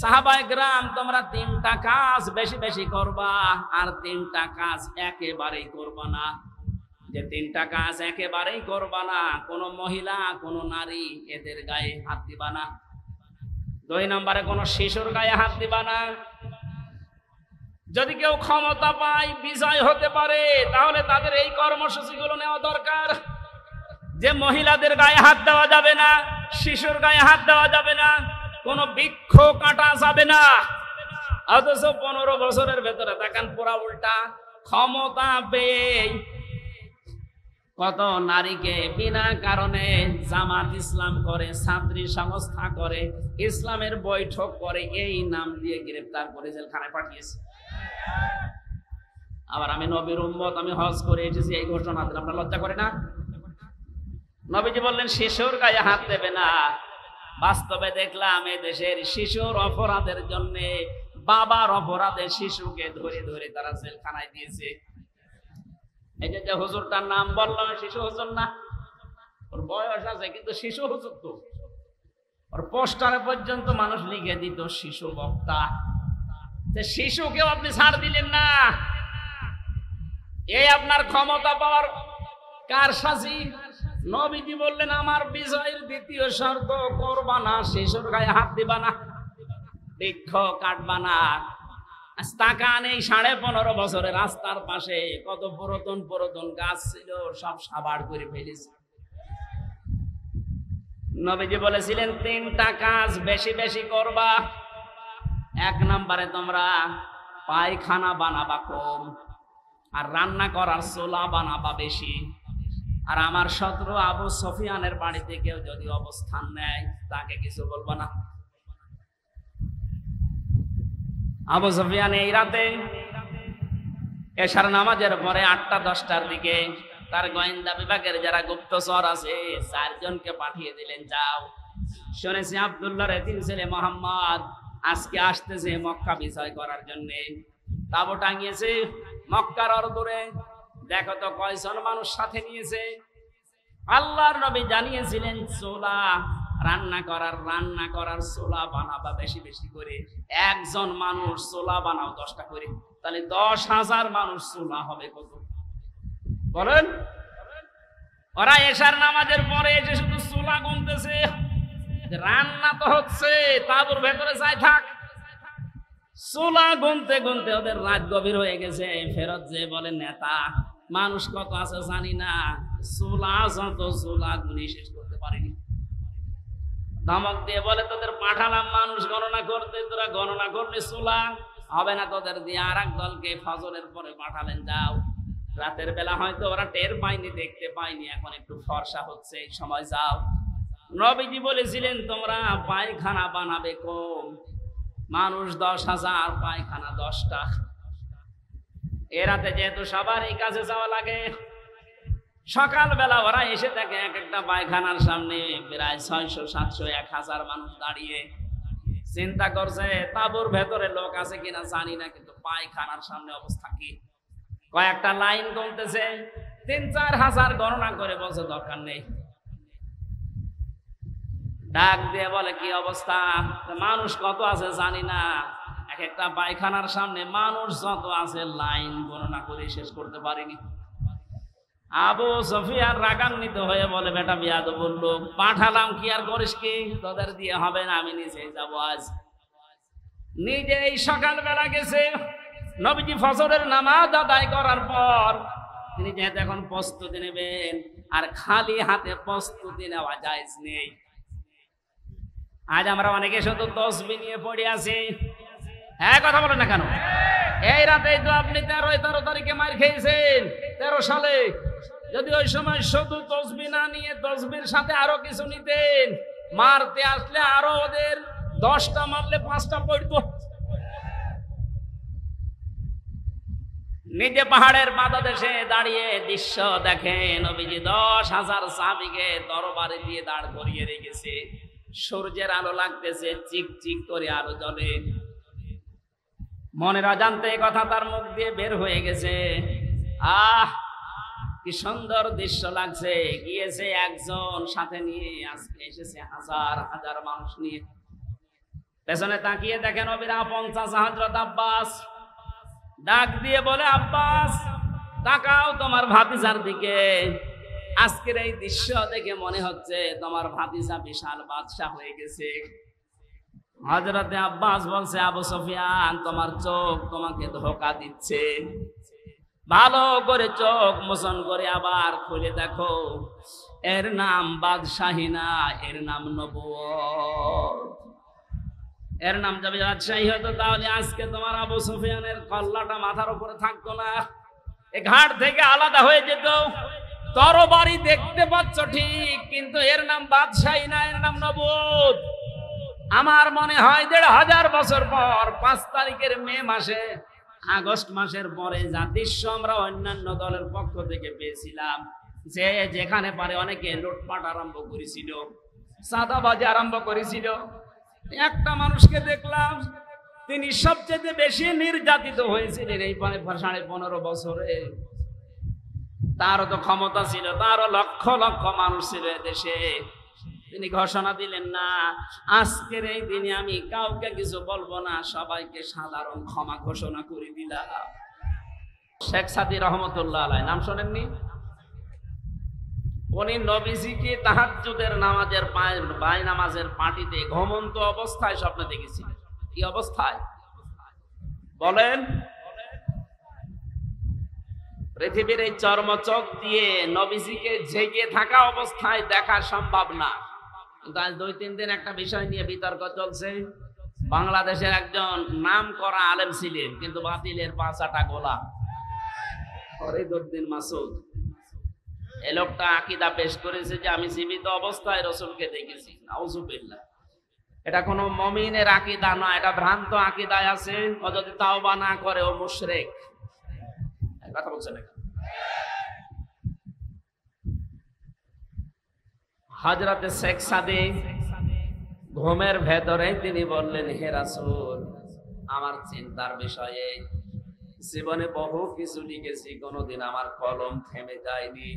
সাহাবায়ে কেরাম, তোমরা 3টা কাজ বেশি বেশি করবা, আর 3টা কাজ একেবারেই করবা না। যে 3টা কাজ একেবারেই করবা না, কোন মহিলা, কোন নারী, এদের গায়ে হাত দিবা না। 2 নম্বরে কোন শিশুর গায়ে হাত দিবা না। যদি কেউ ক্ষমতা পায়, বিজয় হতে পারে, তাহলে তাদের এই কর্মসূচিগুলো নেওয়া দরকার। যে মহিলাদের গায়ে হাত দেওয়া যাবে না, শিশুর গায়ে হাত দেওয়া যাবে না, কোন বৃক্ষ কাটা যাবে না। অথচ 15 বছরের ভেতরে দেখেন পুরা উল্টা। ক্ষমতা পেয়ে কত নারীকে বিনা কারণে জামাত ইসলাম করে, ছাত্রী সংস্থা করে, ইসলামের বৈঠক করে, এই নাম দিয়ে গ্রেফতার করে জেলখানায় পাঠিয়েছে। আবার আমি নবীর উম্মত, আমি হজ করে এসেছি, এই ঘোষণা দিলাম, আপনার লজ্জা করে না? নবীজি বললেন শিশুর গায়ে হাত দেবে না। বাস্তবে দেখলাম এই দেশের শিশুর অপরাধের জন্য, বাবার অপরাধে শিশুকে ধরে ধরে তারা জেলখানায় দিয়েছে। এই যে হুজুরটার নাম বললাম, শিশু হুজুর না, ওর বয়স আছে কিন্তু শিশু হুজুর তো। ওর পোস্টারে পর্যন্ত মানুষ লিখে দিত শিশু বক্তা। শিশুকেও আপনি ছাড় দিলেন না। এই আপনার ক্ষমতা পাওয়ার কারসাজি। নবীজি বললেন আমার বিজয়ের 2য় শর্ত, করবা না শিশুর গায়ে হাত দিবা না, বৃক্ষ কাটবা না। তাকান, এই 15.5 বছরে রাস্তার পাশে কত পুরাতন পুরাতন গাছ ছিল, সব সাবাড় করে ফেলেছে। নবীজি বলেছিলেন 3টা কাজ বেশি বেশি করবা। 1 নম্বরে তোমরা পায়খানা বানাবা কম, আর রান্না করার চুলা বানাবা বেশি। আর আমার শত্রু আবু সুফিয়ানের বাড়িতে কেউ যদি অবস্থান নেয়, তাকে কিছু বলবো না। আবু সুফিয়ান এই রাতে এশার নামাজের পরে 8টা-10টার দিকে তার গোয়েন্দা বিভাগের যারা গুপ্তচর আছে 4 জনকে পাঠিয়ে দিলেন, যাও, শুনেছি আব্দুল্লাহর এতিম ছেলে মোহাম্মদ আজকে আসতেছে মক্কা বিজয় করার জন্য। তাবু টাঙিয়েছে মক্কার অদূরে, দেখো তো কয়জন মানুষ সাথে নিয়েছে। আল্লাহর নবী জানিয়েছিলেন চুলা রান্না করার চুলা বানাবা বেশি বেশি করে। একজন মানুষ চুলা বানাও 10টা করে, তাহলে 10,000 মানুষ চুলা হবে কত বলেন? ওরা এশার নামাজের পরে এসে শুধু চুলা গুনতেছে, রান্না তো হচ্ছে তাঁবুর ভেতরে যাই থাক। চুলা গুনতে গুনতে ওদের রাত গভীর হয়ে গেছে। ফেরত যে বলে নেতা মানুষ কত আছে জানি না, চুলা যত চুলা গুনি শেষ করতে পারিনি। ধমক দিয়ে বলে তোদের পাঠালাম মানুষ গণনা করতে, তোরা গণনা করলে চুলা হবে না, তোদের দিয়ে আর এক দলকে ফজরের পরে পাঠালেন, যাও। রাতের বেলা হয়তো ওরা টের পায়নি, দেখতে পায়নি, এখন একটু ফর্সা হচ্ছে, এই সময় যাও। নবীজি বলেছিলেন তোমরা পায়খানা বানাবে কম, মানুষ 10,000, পায়খানা 10টা। এ রাতে যেহেতু সবার এই কাজে যাওয়া লাগে, সকালবেলা ওরা এসে থাকে এক একটা পায়খানার সামনে প্রায় 600, 700, 1000 মানুষ দাঁড়িয়ে। চিন্তা করছে তাঁবুর ভেতরে লোক আছে কিনা জানি না, কিন্তু পায়খানার সামনে অবস্থা কি। কয়েকটা লাইন গুনতেছে, 3-4 হাজার গণনা করে বলছে দরকার নেই। ডাক দিয়ে বলে কি অবস্থা, মানুষ কত আছে জানি না, এক একটা পায়খানার সামনে মানুষ যত আছে লাইন গণনা করে শেষ করতে পারিনি। আবু সুফিয়ান রাগান্বিত হয়ে বলে বেটা বিয়াদব বললো, পাঠালাম কি আর করিস কি, তোদের দিয়ে হবে না, আমি নিজেই যাবো। আজ নিজেই সকালবেলা গেছে। নবীজি ফজরের নামাজ আদায় করার পর তিনি যেহেতু এখন প্রস্তুতি নেবেন, আর খালি হাতে প্রস্তুতি নেওয়া জায়েজ নেই। আজ আমরা অনেকে শুধু তসবিহ নিয়ে পড়ে আছি। হ্যাঁ, কথা বলেন না কেন? এই রাতে তো আপনি 13 তারিখে মার খেয়েছেন, 13 সালে। যদি ওই সময় শুধু তসবিহ না নিয়ে তসবির সাথে আরো কিছু নিতেন, মারতে আসলে আরো ওদের 10টা মারলে 5টা পড়তো। নিজে পাহাড়ের পাদদেশে দাঁড়িয়ে দৃশ্য দেখেন, নবীজি 10,000 সাহাবীকে তরবারি দিয়ে দাঁড় করিয়ে রেখেছে। সূর্যের আলো লাগতেছে, চিক চিক করে আলো জ্বলে। মনের অজান্তে এই কথা তার মুখ দিয়ে বের হয়ে গেছে। আহ, কি সুন্দর দৃশ্য লাগছে। গিয়েছে একজন সাথে নিয়ে, আজকে এসেছে হাজার হাজার মানুষ নিয়ে। পেছনে তাকিয়ে দেখেন নবীর আপন চাচা হযরত আব্বাস। ডাক দিয়ে বলে, আব্বাস তাকাও তোমার ভাতিজার দিকে। আজকের এই দৃশ্য দেখে মনে হচ্ছে তোমার ভাতিজা বিশাল বাদশা হয়ে গেছে। হযরতে আব্বাস বলছে, আবু সুফিয়ান তোমার চোখ তোমাকে ধোঁকা দিচ্ছে, ভালো করে চোখ মোচন করে আবার খুলে দেখো, এর নাম বাদশাহী না, এর নাম নবুয়ত। এর নাম যদি বাদশাহী হতো তাহলে আজকে তোমার আবু সুফিয়ানের কল্লাটা মাথার উপরে থাকতো না, এ ঘাট থেকে আলাদা হয়ে যেত। তরবারি দেখতে পাচ্ছ ঠিক, কিন্তু এর নাম বাদশাহী না, এর নাম নবুয়ত। আমার মনে হয় 1500 বছর পর 5 তারিখের মে মাসে, আগস্ট মাসের পরে যা দৃশ্য আমরা অন্যান্য দলের পক্ষ থেকে পেয়েছিলাম, যে যেখানে পারে অনেকে লুটপাট আরম্ভ করেছিল, চাঁদাবাজি আরম্ভ করেছিল। একটা মানুষকে দেখলাম, তিনি সবচেয়ে বেশি নির্যাতিত হয়েছিলেন এই 15.5 বছরে। তারও তো ক্ষমতা ছিল, তারও লক্ষ লক্ষ মানুষ ছিল দেশে। তিনি ঘোষণা দিলেন, না আজকের এই দিনে আমি কাউকে কিছু বলবো না, সবাইকে সাধারণ ক্ষমা ঘোষণা করে দিলাম। শেখ সাদী রহমতুল্লাহ আলাইহি নাম শোনেননি? উনি নবীজিকে তাহাজ্জুদের নামাজের বাই নামাজের পার্টিতে ঘুমন্ত অবস্থায় স্বপ্নে দেখেছিলেন। কি অবস্থায় বলেন? পৃথিবীর এই চর্মচক দিয়ে নবীজিকে জেগে থাকা অবস্থায় দেখা সম্ভব না। কিন্তু আজ 2-3 দিন একটা বিষয় নিয়ে বিতর্ক চলছে। বাংলাদেশের একজন নাম করা আলেম ছিলেন, কিন্তু বাতিলের 5 গোলা, ফরিদউদ্দিন মাসুদ। এই লোকটা আকীদা পেশ করেছে যে আমি জীবিত অবস্থায় রাসূলকে দেখেছি। নাউজুবিল্লাহ। এটা কোনো মুমিনের আকীদা না, এটা ভ্রান্ত আকীদায় আছে। ও যদি তাওবা না করে ও মুশরিক। কথা বলছেন না? হযরতে শেখ সাদী ঘুমের ভেতরে তিনি বললেন, হে রাসূল, আমার চিন্তার বিষয়ে জীবনে বহু কিছু লিখেছি, কোনোদিন আমার কলম থেমে যায়নি।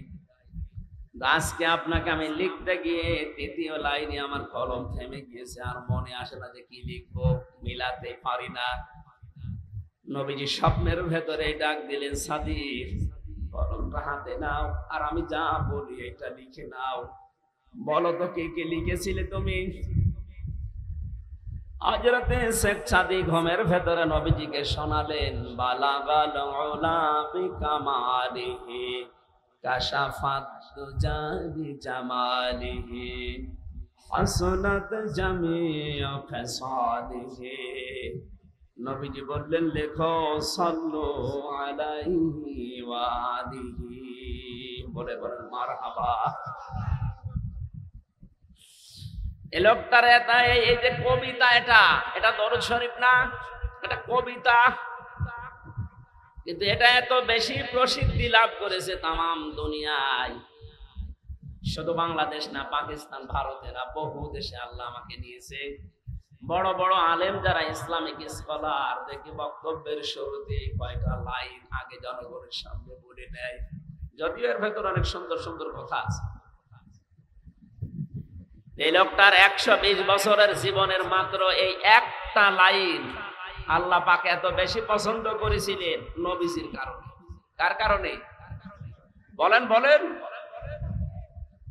আজকে আপনাকে আমি লিখতে গিয়ে তৃতীয় লাইনে আমার কলম থেমে গিয়েছে, আর মনে আসে না যে কি লিখবো, মিলাতে পারি না। নবীজি স্বপ্নের ভেতরে ডাক দিলেন, সাদিক কলমটা হাতে নাও, আর আমি যা বলি এটা লিখে নাও। বলো তো কে কে লিখেছিলে তুমি? হযরতে শেখ সাদিক ঘুমের ভেতরে নবীজিকে শোনালেন, বালাগাল উলা বিকামালিহি কাশাফাত দুজা বিজামালিহি হাসনাত জামিউ ফাসালিহি। নবীজি বললেন, লেখো সাল্লু আলাইহি ওয়া আলিহি। বলে বলেন মারহাবা। এই লোকটার এই যে কবিতা, এটা দরুদ শরীফ না, এটা কবিতা, কিন্তু এটা এত বেশি প্রসিদ্ধি লাভ করেছে তামাম দুনিয়ায়। শুধু বাংলাদেশ না, পাকিস্তান, ভারতে না, বহু দেশে আল্লাহ আমাকে নিয়েছে। বড় বড় আলেম যারা ইসলামিক স্কলার, দেখি বক্তব্যের শুরুতে কয়টা লাইন আগে জনগণের সামনে বলে নেয়, যদিও এর ভেতর অনেক সুন্দর সুন্দর কথা আছে। এই লোকটার 120 বছরের জীবনের মাত্র এই একটা লাইন আল্লাহ পাক এত বেশি পছন্দ করেছিলেন নবীজির কারণে। কার কারণে বলেন বলেন?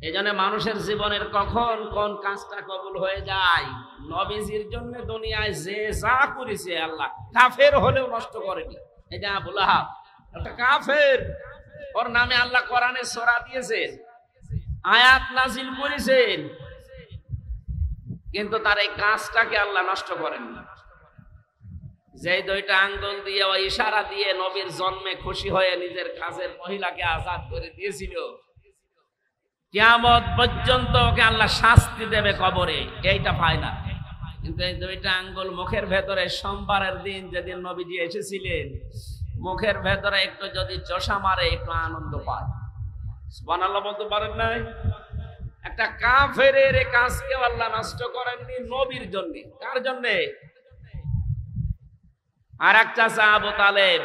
এই জন্য মানুষের জীবনের কখন কোন কাজটা কবুল হয়ে যায়, নবীজির জন্য দুনিয়ায় যে যা করেছে আল্লাহ, কাফের হলেও নষ্ট করেনি। এই যে আবু লাহাব একটা কাফের, ওর নামে আল্লাহ কোরআনে সূরা দিয়েছেন, আয়াত নাজিল করেছেন, কিন্তু তার এই কাজটাকে আল্লাহ নষ্ট করেন না। যে দুইটা আঙ্গুল দিয়ে ওই ইশারা দিয়ে নবীর জন্মে খুশি হয়ে নিজের কাজের মহিলাকে আজাদ করে দিয়েছিল, কিয়ামত পর্যন্ত ওকে আল্লাহ শাস্তি দেবে কবরে, এইটা ফাইনাল। কিন্তু এই দুইটা আঙ্গুল মুখের ভেতরে সোমবারের দিন যেদিন নবীজি এসেছিলেন, মুখের ভেতরে একটু যদি চোষা মারে একটু আনন্দ পায়। সুবহানাল্লাহ বলতে পারেন নাই? একটা কাফেরের কাজকে আল্লাহ নষ্ট করেননি নবীর জন্য। কার জন্য? আর এক চাচা আবু তালেব,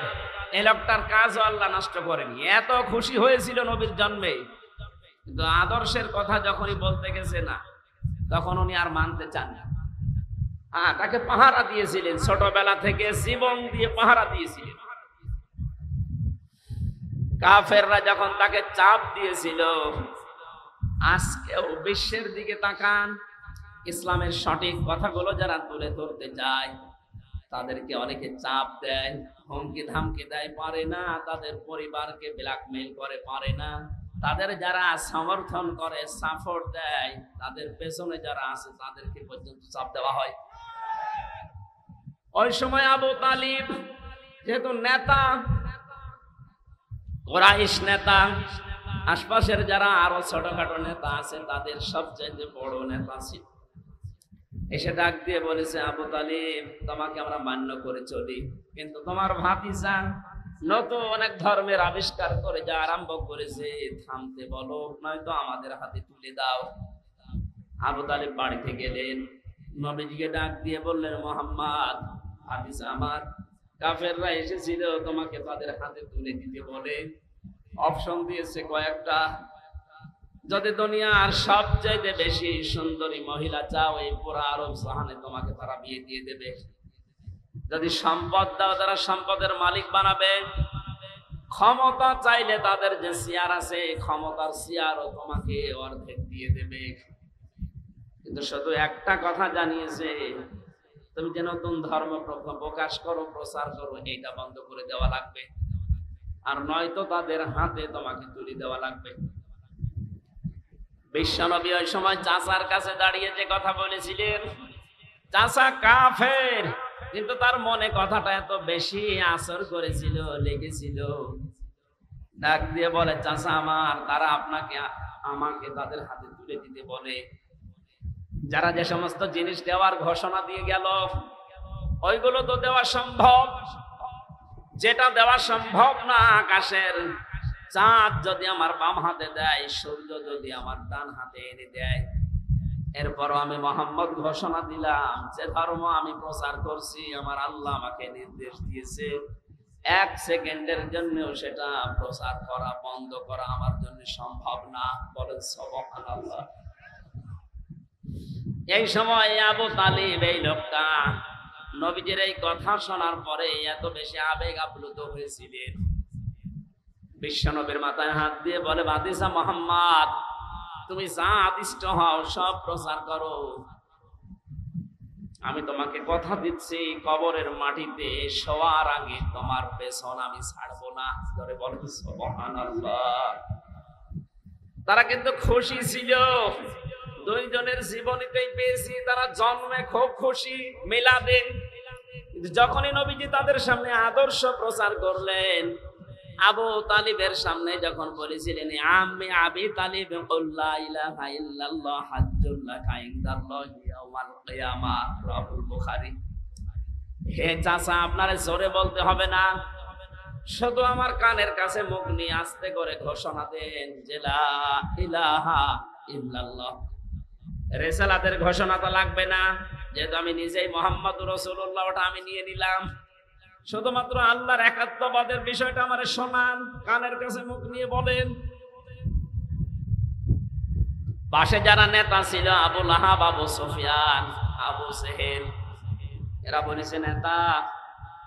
এই লোকটার কাজও আল্লাহ নষ্ট করেনি। এত খুশি হয়েছিল নবীর জন্মে, কিন্তু আদর্শের কথা যখনই বলতে গেছে না, তখন উনি আর মানতে চান না। তাকে পাহারা দিয়েছিলেন, ছোটবেলা থেকে জীবন দিয়ে পাহারা দিয়েছিলেন। কাফেররা যখন তাকে চাপ দিয়েছিল, আজকেও বিশ্বের দিকে তাকান, ইসলামের সঠিক কথাগুলো যারা তুলে ধরতে যায় তাদেরকে অনেকে চাপ দেয়, হুমকি ধামকি দেয়, পারে না। তাদের পরিবারকে ব্ল্যাকমেইল করে, পারে না। তাদের যারা সমর্থন করে, সাপোর্ট দেয়, তাদের পেছনে যারা আছে তাদেরকে পর্যন্ত চাপ দেওয়া হয়। ওই সময় আবু তালিব যেহেতু নেতা, কুরাইশ নেতা, আশপাশের যারা আরো ছোটখাটো নেতা আছে তাদের সবচেয়ে বড় নেতা ছিল। এসে ডাক দিয়ে বলেছে, আবু তালিব তোমাকে আমরা মান্য করে চলি, কিন্তু তোমার ভাতিজা নতুন অনেক ধর্মের আবিষ্কার করে যা আরম্ভ করেছে, থামতে বলো, নয়তো আমাদের হাতে তুলে দাও। আবু তালিব বাড়িতে গেলেন, নবীজিকে ডাক দিয়ে বললেন, মুহাম্মদ, ভাতিজা আমার, কাফেররা এসেছিল তোমাকে তাদের হাতে তুলে দিতে বলে, অপশন দিয়েছে কয়েকটা। যদি দুনিয়ার সবচেয়ে বেশি সুন্দরী মহিলা চাও, এই পুরো আরব জাহানে তোমাকে তারা বিয়ে দিয়ে দেবে। যদি সম্পদ দাও, তারা সম্পদের মালিক বানাবে। ক্ষমতা চাইলে তাদের যে চেয়ার আছে, ক্ষমতার চেয়ারও তোমাকে অর্ধেক দিয়ে দেবে। কিন্তু শুধু একটা কথা জানিয়েছে, তুমি যে নতুন ধর্ম প্রকাশ করো, প্রচার করো, এইটা বন্ধ করে দেওয়া লাগবে, আর নয়তো তাদের হাতে তোমাকে তুলে দেওয়া লাগবে। বিশ্বনবী ওই সময় চাচার কাছে দাঁড়িয়ে যে কথা বলেছিলেন, চাচা কাফের, কিন্তু তার মনে কথাটা এত বেশি আসর করেছিল, লেগেছিল। ডাক দিয়ে বলে, চাচা আমার, তারা আমাকে তাদের হাতে তুলে দিতে বলে। যারা যে সমস্ত জিনিস দেওয়ার ঘোষণা দিয়ে গেল, ওইগুলো তো দেওয়া সম্ভব। যেটা দেওয়া সম্ভব না, আকাশের চাঁদ যদি আমার বাম হাতে দেয়, সূর্য যদি আমার ডান হাতে এনে দেয়, এরপরও আমি মুহাম্মদ ঘোষণা দিলাম যে ধর্ম আমি প্রচার করছি, আমার আল্লাহ আমাকে নির্দেশ দিয়েছে, এক সেকেন্ডের জন্যও সেটা প্রচার করা বন্ধ করা আমার জন্য সম্ভব না। বলেন সুবহানাল্লাহ। এই সময় আবু তালিব এই লোকটা নবীজির এই কথা শোনার পরে এত বেশি আবেগ আপ্লুত হয়েছিলেন, বিশ্বনবীর মাথায় হাত দিয়ে বলে, ভাতিজা মুহাম্মদ, তুমি যা আদিষ্ট হও সব প্রচার করো, আমি তোমাকে কথা দিচ্ছি কবরের মাটিতে শোয়ার আগে তোমার পেছন আমি ছাড়বো না। ধরে বলেন সুবহানাল্লাহ। তারা কিন্তু খুশি ছিল, দুইজনের জীবনীতেই পেয়েছি তারা জন্মে খুব খুশি মিলাদে। কিন্তু যখনই নবীজি তাদের সামনে আদর্শ প্রচার করলেন, আবু তালিবের সামনে যখন বলেছিলেন, আমি আবি তালিব লা ইলাহা ইল্লাল্লাহ হাজ্জুল লাকা ইনদাল্লাহি ইয়াওমাল কিয়ামাহ, রাহুল বুখারী। হে চাচা, আপনারে জোরে বলতে হবে না, শুধু আমার কানের কাছে মুখ নিয়ে আস্তে করে ঘোষণা দেন যে লা ইলাহা ইল্লাল্লাহ। রিসালাতের ঘোষণা তো লাগবে না, যেহেতু আমি নিজেই মুহাম্মদুর রাসূলুল্লাহ, ওটা আমি নিয়ে নিলাম। শুধুমাত্র আল্লাহর একাত্মবাদের বিষয়টা আমারে শোনান, কানের কাছে মুখ নিয়ে বলেন। পাশে যারা নেতা ছিল, আবু লাহাব, আবু সুফিয়ান, আবু জেহেল, এরা বলেছে, নেতা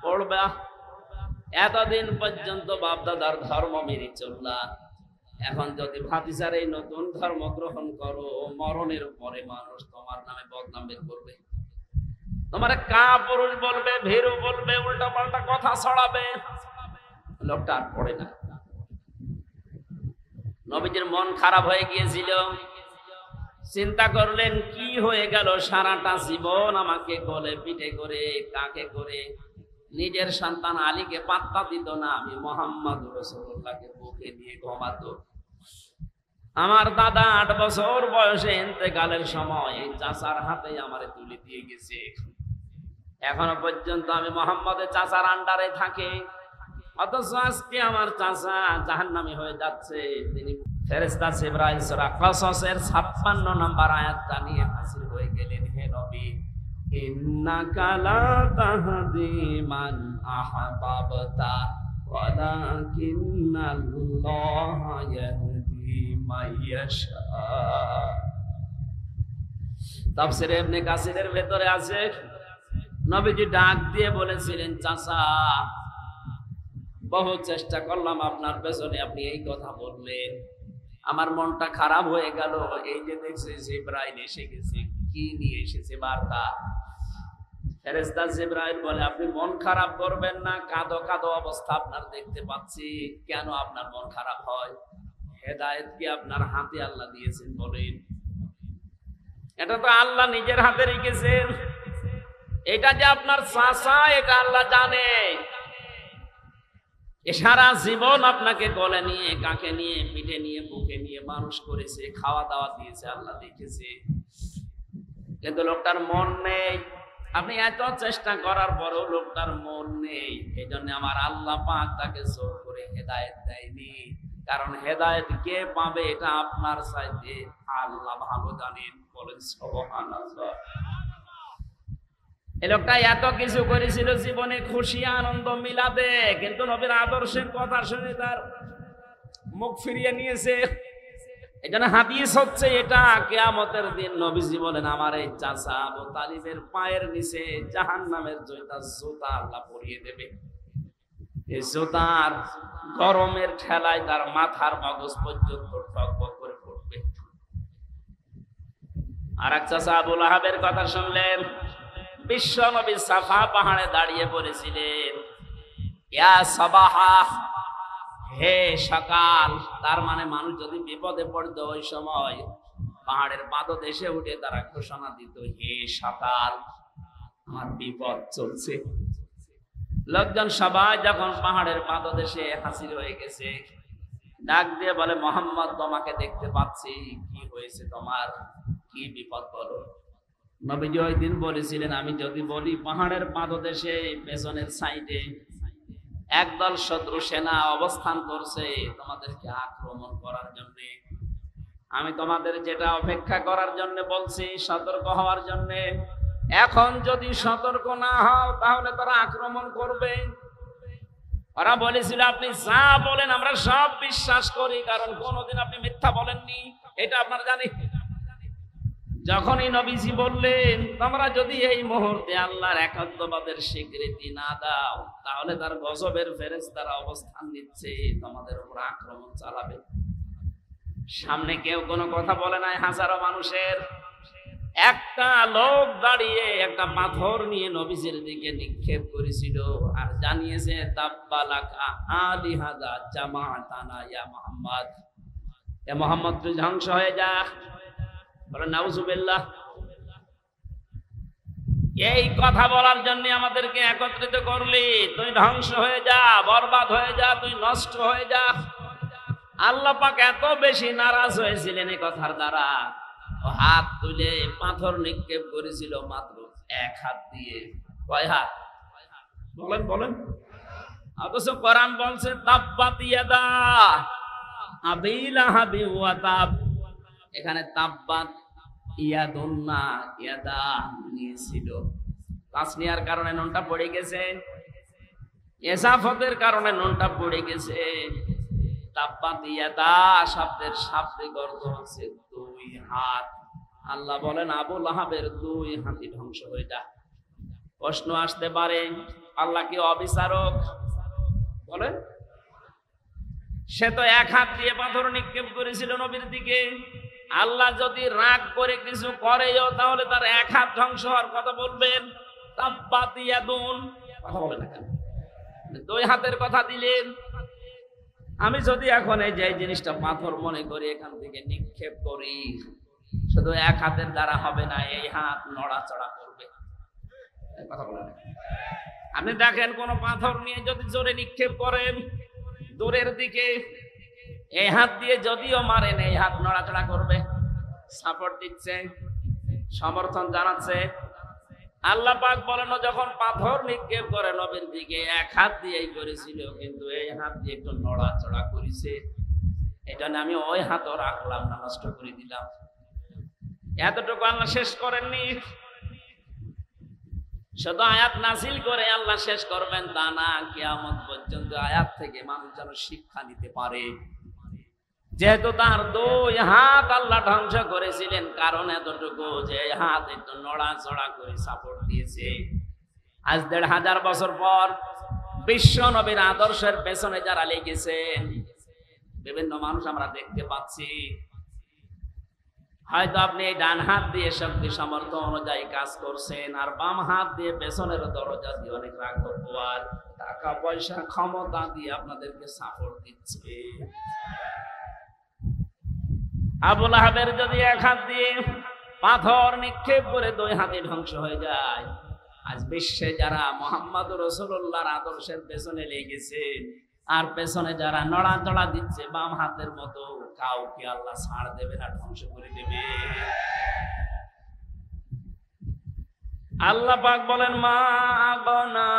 পড়বা, এতদিন পর্যন্ত বাপদাদার ধর্ম মেনে চললা, এখন যদি ভাতিজার এই নতুন ধর্ম গ্রহণ করো, মরণের পরে মানুষ তোমার নামে বদনাম বের করবে, তোমার কাপুরুষ বলবে, ভীরু বলবে, উল্টা পাল্টা কথা ছড়াবে। লোকটা আর পড়ে না। নবীজির মন খারাপ হয়ে গিয়েছিল, চিন্তা করলেন কি হয়ে গেল, সারাটা জীবন আমাকে গলে পিঠে করে, কাকে করে, নিজের সন্তান আলীকে পাত্তা দিত না, আমি মুহাম্মদুর রাসূলুল্লাহকে বুকে নিয়ে ঘুমাতো। আমার দাদা 8 বছর বয়সে ইন্তেকালের সময় এই চাচার হাতে আমারে তুলে দিয়ে গেছে, এখনো পর্যন্ত আমি মুহাম্মদের চাচার আন্ডারে থাকি, অথচ আজকে আমার চাচা জাহান্নামী হয়ে যাচ্ছে। তিনি ফেরেশতা জিবরাইল সূরা কসসের 56 নম্বর আয়াতটা নিয়ে হাজির হয়ে গেলেন, হে নবী, ইন্নাকা লা তাহদি মান আহবাবতা ওয়ালাকিন্নাল্লাহা ইয়াহদি মান ইয়াশা। তাফসীরে ইবনে কাসিরের ভেতরে আছে, নবীজি ডাক দিয়ে বলেছিলেন, চাচা, বহু চেষ্টা করলাম আপনার পেছনে, আপনি এই কথা বললেন, আমার মনটা খারাপ হয়ে গেল। এই যে দেখছি জিবরাইল এসে গেছে, কি নিয়ে এসেছে বার্তা? ফেরেশতা জিবরাইল বলে, আপনি মন খারাপ করবেন না, কাঁদো কাঁদো অবস্থা আপনার দেখতে পাচ্ছি, কেন আপনার মন খারাপ হয়? হেদায়েত কি আপনার হাতে আল্লাহ দিয়েছেন বলেন? এটা তো আল্লাহ নিজের হাতে রেখেছেন। এটা যে আপনার চাচা, এটা আল্লাহ জানে। সারা জীবন আপনাকে গলে নিয়ে, কাকে নিয়ে, পিঠে নিয়ে, বুকে নিয়ে মানুষ করেছে, খাওয়া দাওয়া দিয়েছে, আল্লাহ দেখেছে। কিন্তু লোকটার মন নেই। আপনি এত চেষ্টা করার পরেও লোকটার মন নেই। এই জন্য আমার আল্লাহ পাক তাকে জোর করে হেদায়েত দেয়নি, কারণ হেদায়েত কে পাবে এটা আপনার চাইতে আল্লাহ ভালো জানেন। বলেন সুবহানাল্লাহ। এই লোকটা এত কিছু করেছিল জীবনে, খুশি আনন্দ মিলাদে, কিন্তু নবীর আদর্শের কথা শুনে তার মুখ ফিরিয়ে নিয়েছে। এই জন্য হাদিস হচ্ছে এটা, কিয়ামতের দিন নবীজি বলেন, আমার এই চাচা আবু তালিবের পায়ের নিচে জাহান্নামের জুতা আল্লাহ পরিয়ে দেবে। এই জুতার গরমের ঠেলায় তার মাথার মগজ পর্যন্ত টকবক করে পড়বে। আর এক চাচা আবু লাহাবের কথা শুনলেন, বিশ্ব নবী সাফা পাহাড়ে দাঁড়িয়ে বলেছিলেন, ইয়া সাবাহা, হে সকাল। তার মানে মানুষ যদি বিপদে পড়ত, ওই সময় পাহাড়ের পাদদেশে উঠে তারা ঘোষণা দিত, হে সকাল, আমার বিপদ চলছে। লোকজন সবাই যখন পাহাড়ের পাদদেশে হাজির হয়ে গেছে, ডাক দিয়ে বলে, মুহাম্মদ, তোমাকে দেখতে পাচ্ছি, কি হয়েছে তোমার, কি বিপদ বলো? নবীজি ওই দিন বলেছিলেন, আমি যদি বলি পাহাড়ের পাদদেশে পেছনের সাইডে একদল শত্রু সেনা অবস্থান করছে তোমাদেরকে আক্রমণ করার জন্য, আমি তোমাদের যেটা অপেক্ষা করার জন্য বলছি, সতর্ক হওয়ার জন্য, এখন যদি সতর্ক না হও তাহলে তারা আক্রমণ করবে। ওরা বলেছিল আপনি যা বলেন আমরা সব বিশ্বাস করি, কারণ কোনোদিন আপনি মিথ্যা বলেননি, এটা আপনারা জানি। যখনই নবীজি বললেন তোমরা যদি এই মুহূর্তে আল্লাহর একাত্মবাদের স্বীকৃতি না দাও, তাহলে তার গজবের ফেরেশতারা অবস্থান নিচ্ছে, তোমাদের উপর আক্রমণ চালাবে। সামনে কেউ কোনো কথা বলে নাই, হাজারো মানুষের একটা লোক দাঁড়িয়ে একটা পাথর নিয়ে নবীজির দিকে নিক্ষেপ করেছিল আর জানিয়েছে তাব্বালাকা আলিহাদা জামাতানা ইয়া মুহাম্মদ, এ মুহাম্মদ তুই ধ্বংস হয়ে যা। বলেন নাউজুবিল্লাহ। এই কথা বলার জন্য আমাদেরকে একত্রিত করলি, তুই ধ্বংস হয়ে যা, বরবাদ হয়ে যা, তুই নষ্ট হয়ে যা। আল্লাহ পাক এত বেশি নারাজ হয়েছিলেন এই কথার দ্বারা, ও হাত তুলে পাথর নিক্ষেপ করেছিল মাত্র এক হাত দিয়ে। কয় হাত? বলেন বলেন। অথচ কোরআন বলছে তাব্বাত ইয়াদা আবি লাহাবি ওয়া তাব। এখানে তাব্বাত ইয়াদুন না, ইয়াদা নিয়েছিল। তাসনিয়ার কারণে নুনটা পড়ে গেছে, ইজাফতের কারণে নুনটা পড়ে গেছে। তাব্বাত ইয়াদা শব্দের শাব্দিক অর্থ হচ্ছে দুই হাত। আল্লাহ বলেন আবু লাহাবের দুই হাতই ধ্বংস হয়ে যা। প্রশ্ন আসতে পারে আল্লাহ কি অবিচারক? বলেন, সে তো এক হাত দিয়ে পাথর নিক্ষেপ করেছিল নবীর দিকে। আল্লাহ যদি রাগ করে কিছু করেও তাহলে তার এক হাত ধ্বংস হওয়ার কথা বলবেন? তাব্বাত ইয়াদুন কথা বলে না কেন? দুই হাতের কথা দিলেন। আমি যদি এখন এই যে জিনিসটা পাথর মনে করি এখান থেকে নিক্ষেপ করি, শুধু এক হাতের দ্বারা হবে না, এই হাত নড়াচড়া করবে। কথা বলে না। আপনি দেখেন কোন পাথর নিয়ে যদি জোরে নিক্ষেপ করেন দূরের দিকে, এই হাত দিয়ে যদিও মারেন এই হাত নড়াচড়া করবে, সাপোর্ট দিচ্ছে, সমর্থন জানাচ্ছে। আল্লাহ পাক বলেন যখন পাথর নিক্ষেপ করে নবীর দিকে এক হাত দিয়েই করেছিল, কিন্তু এই হাত দিয়ে একটু নড়াচড়া করেছে, এটা আমি ওই হাতও রাখলাম না, নষ্ট করে দিলাম। এতটুকু আল্লাহ শেষ করেননি। শুধু আয়াত নাযিল করে আল্লাহ শেষ করবেন তা না, কিয়ামত পর্যন্ত আয়াত থেকে মানুষ যেন শিক্ষা নিতে পারে। যেহেতু তার দুই হাত আল্লাহ ধ্বংস করেছিলেন, কারণ এতটুকু যে হাত একটু নড়াচড়া করে সাপোর্ট দিয়েছে। আজ ১৫০০ বছর পর বিশ্ব নবীর আদর্শের পেছনে যারা লেগেছেন, বিভিন্ন মানুষ আমরা দেখতে পাচ্ছি। হয়তো আপনি এই ডান হাত দিয়ে শক্তি সামর্থ্য অনুযায়ী কাজ করছেন, আর বাম হাত দিয়ে পেছনের দরজা দিয়ে অনেক রাঘব আর টাকা পয়সা ক্ষমতা দিয়ে আপনাদেরকে সাপোর্ট দিচ্ছে। আবু লাহাবের যদি এক হাত দিয়ে পাথর নিক্ষেপ করে দুই হাতে ধ্বংস হয়ে যায়, আজ বিশ্বে যারা মুহাম্মদুর রাসূলুল্লাহর আদর্শের পেছনে লেগেছে আর পেছনে যারা নড়াচড়া দিচ্ছে বাম হাতের মতো, কাউকে আল্লাহ ছাড় দেবে না, ধ্বংস করে দেবে। আল্লাহ পাক বলেন মা আগনা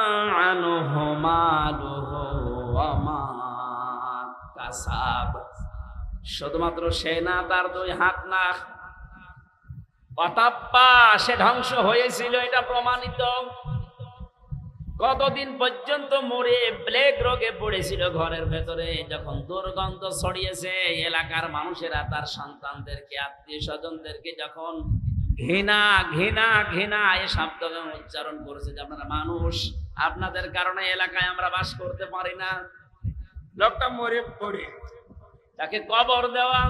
আনহু মালুহু ওয়া মা কাসাব। শুধুমাত্র সে না, তার দুই হাত না, পাতাপ্পা সে ধ্বংস হয়েছিল, এটা প্রমাণিত। কতদিন পর্যন্ত মরে প্লেগ রোগে পড়েছিল ঘরের ভেতরে, যখন দুর্গন্ধ ছড়িয়েছে এলাকার মানুষেরা তার সন্তানদেরকে আত্মীয় স্বজনদেরকে যখন ঘৃণা ঘৃণা ঘৃণা এই শব্দ উচ্চারণ করেছে যে আপনারা মানুষ, আপনাদের কারণে এলাকায় আমরা বাস করতে পারি না। লোকটা মরে পড়ে তাকে কবর দেওয়া,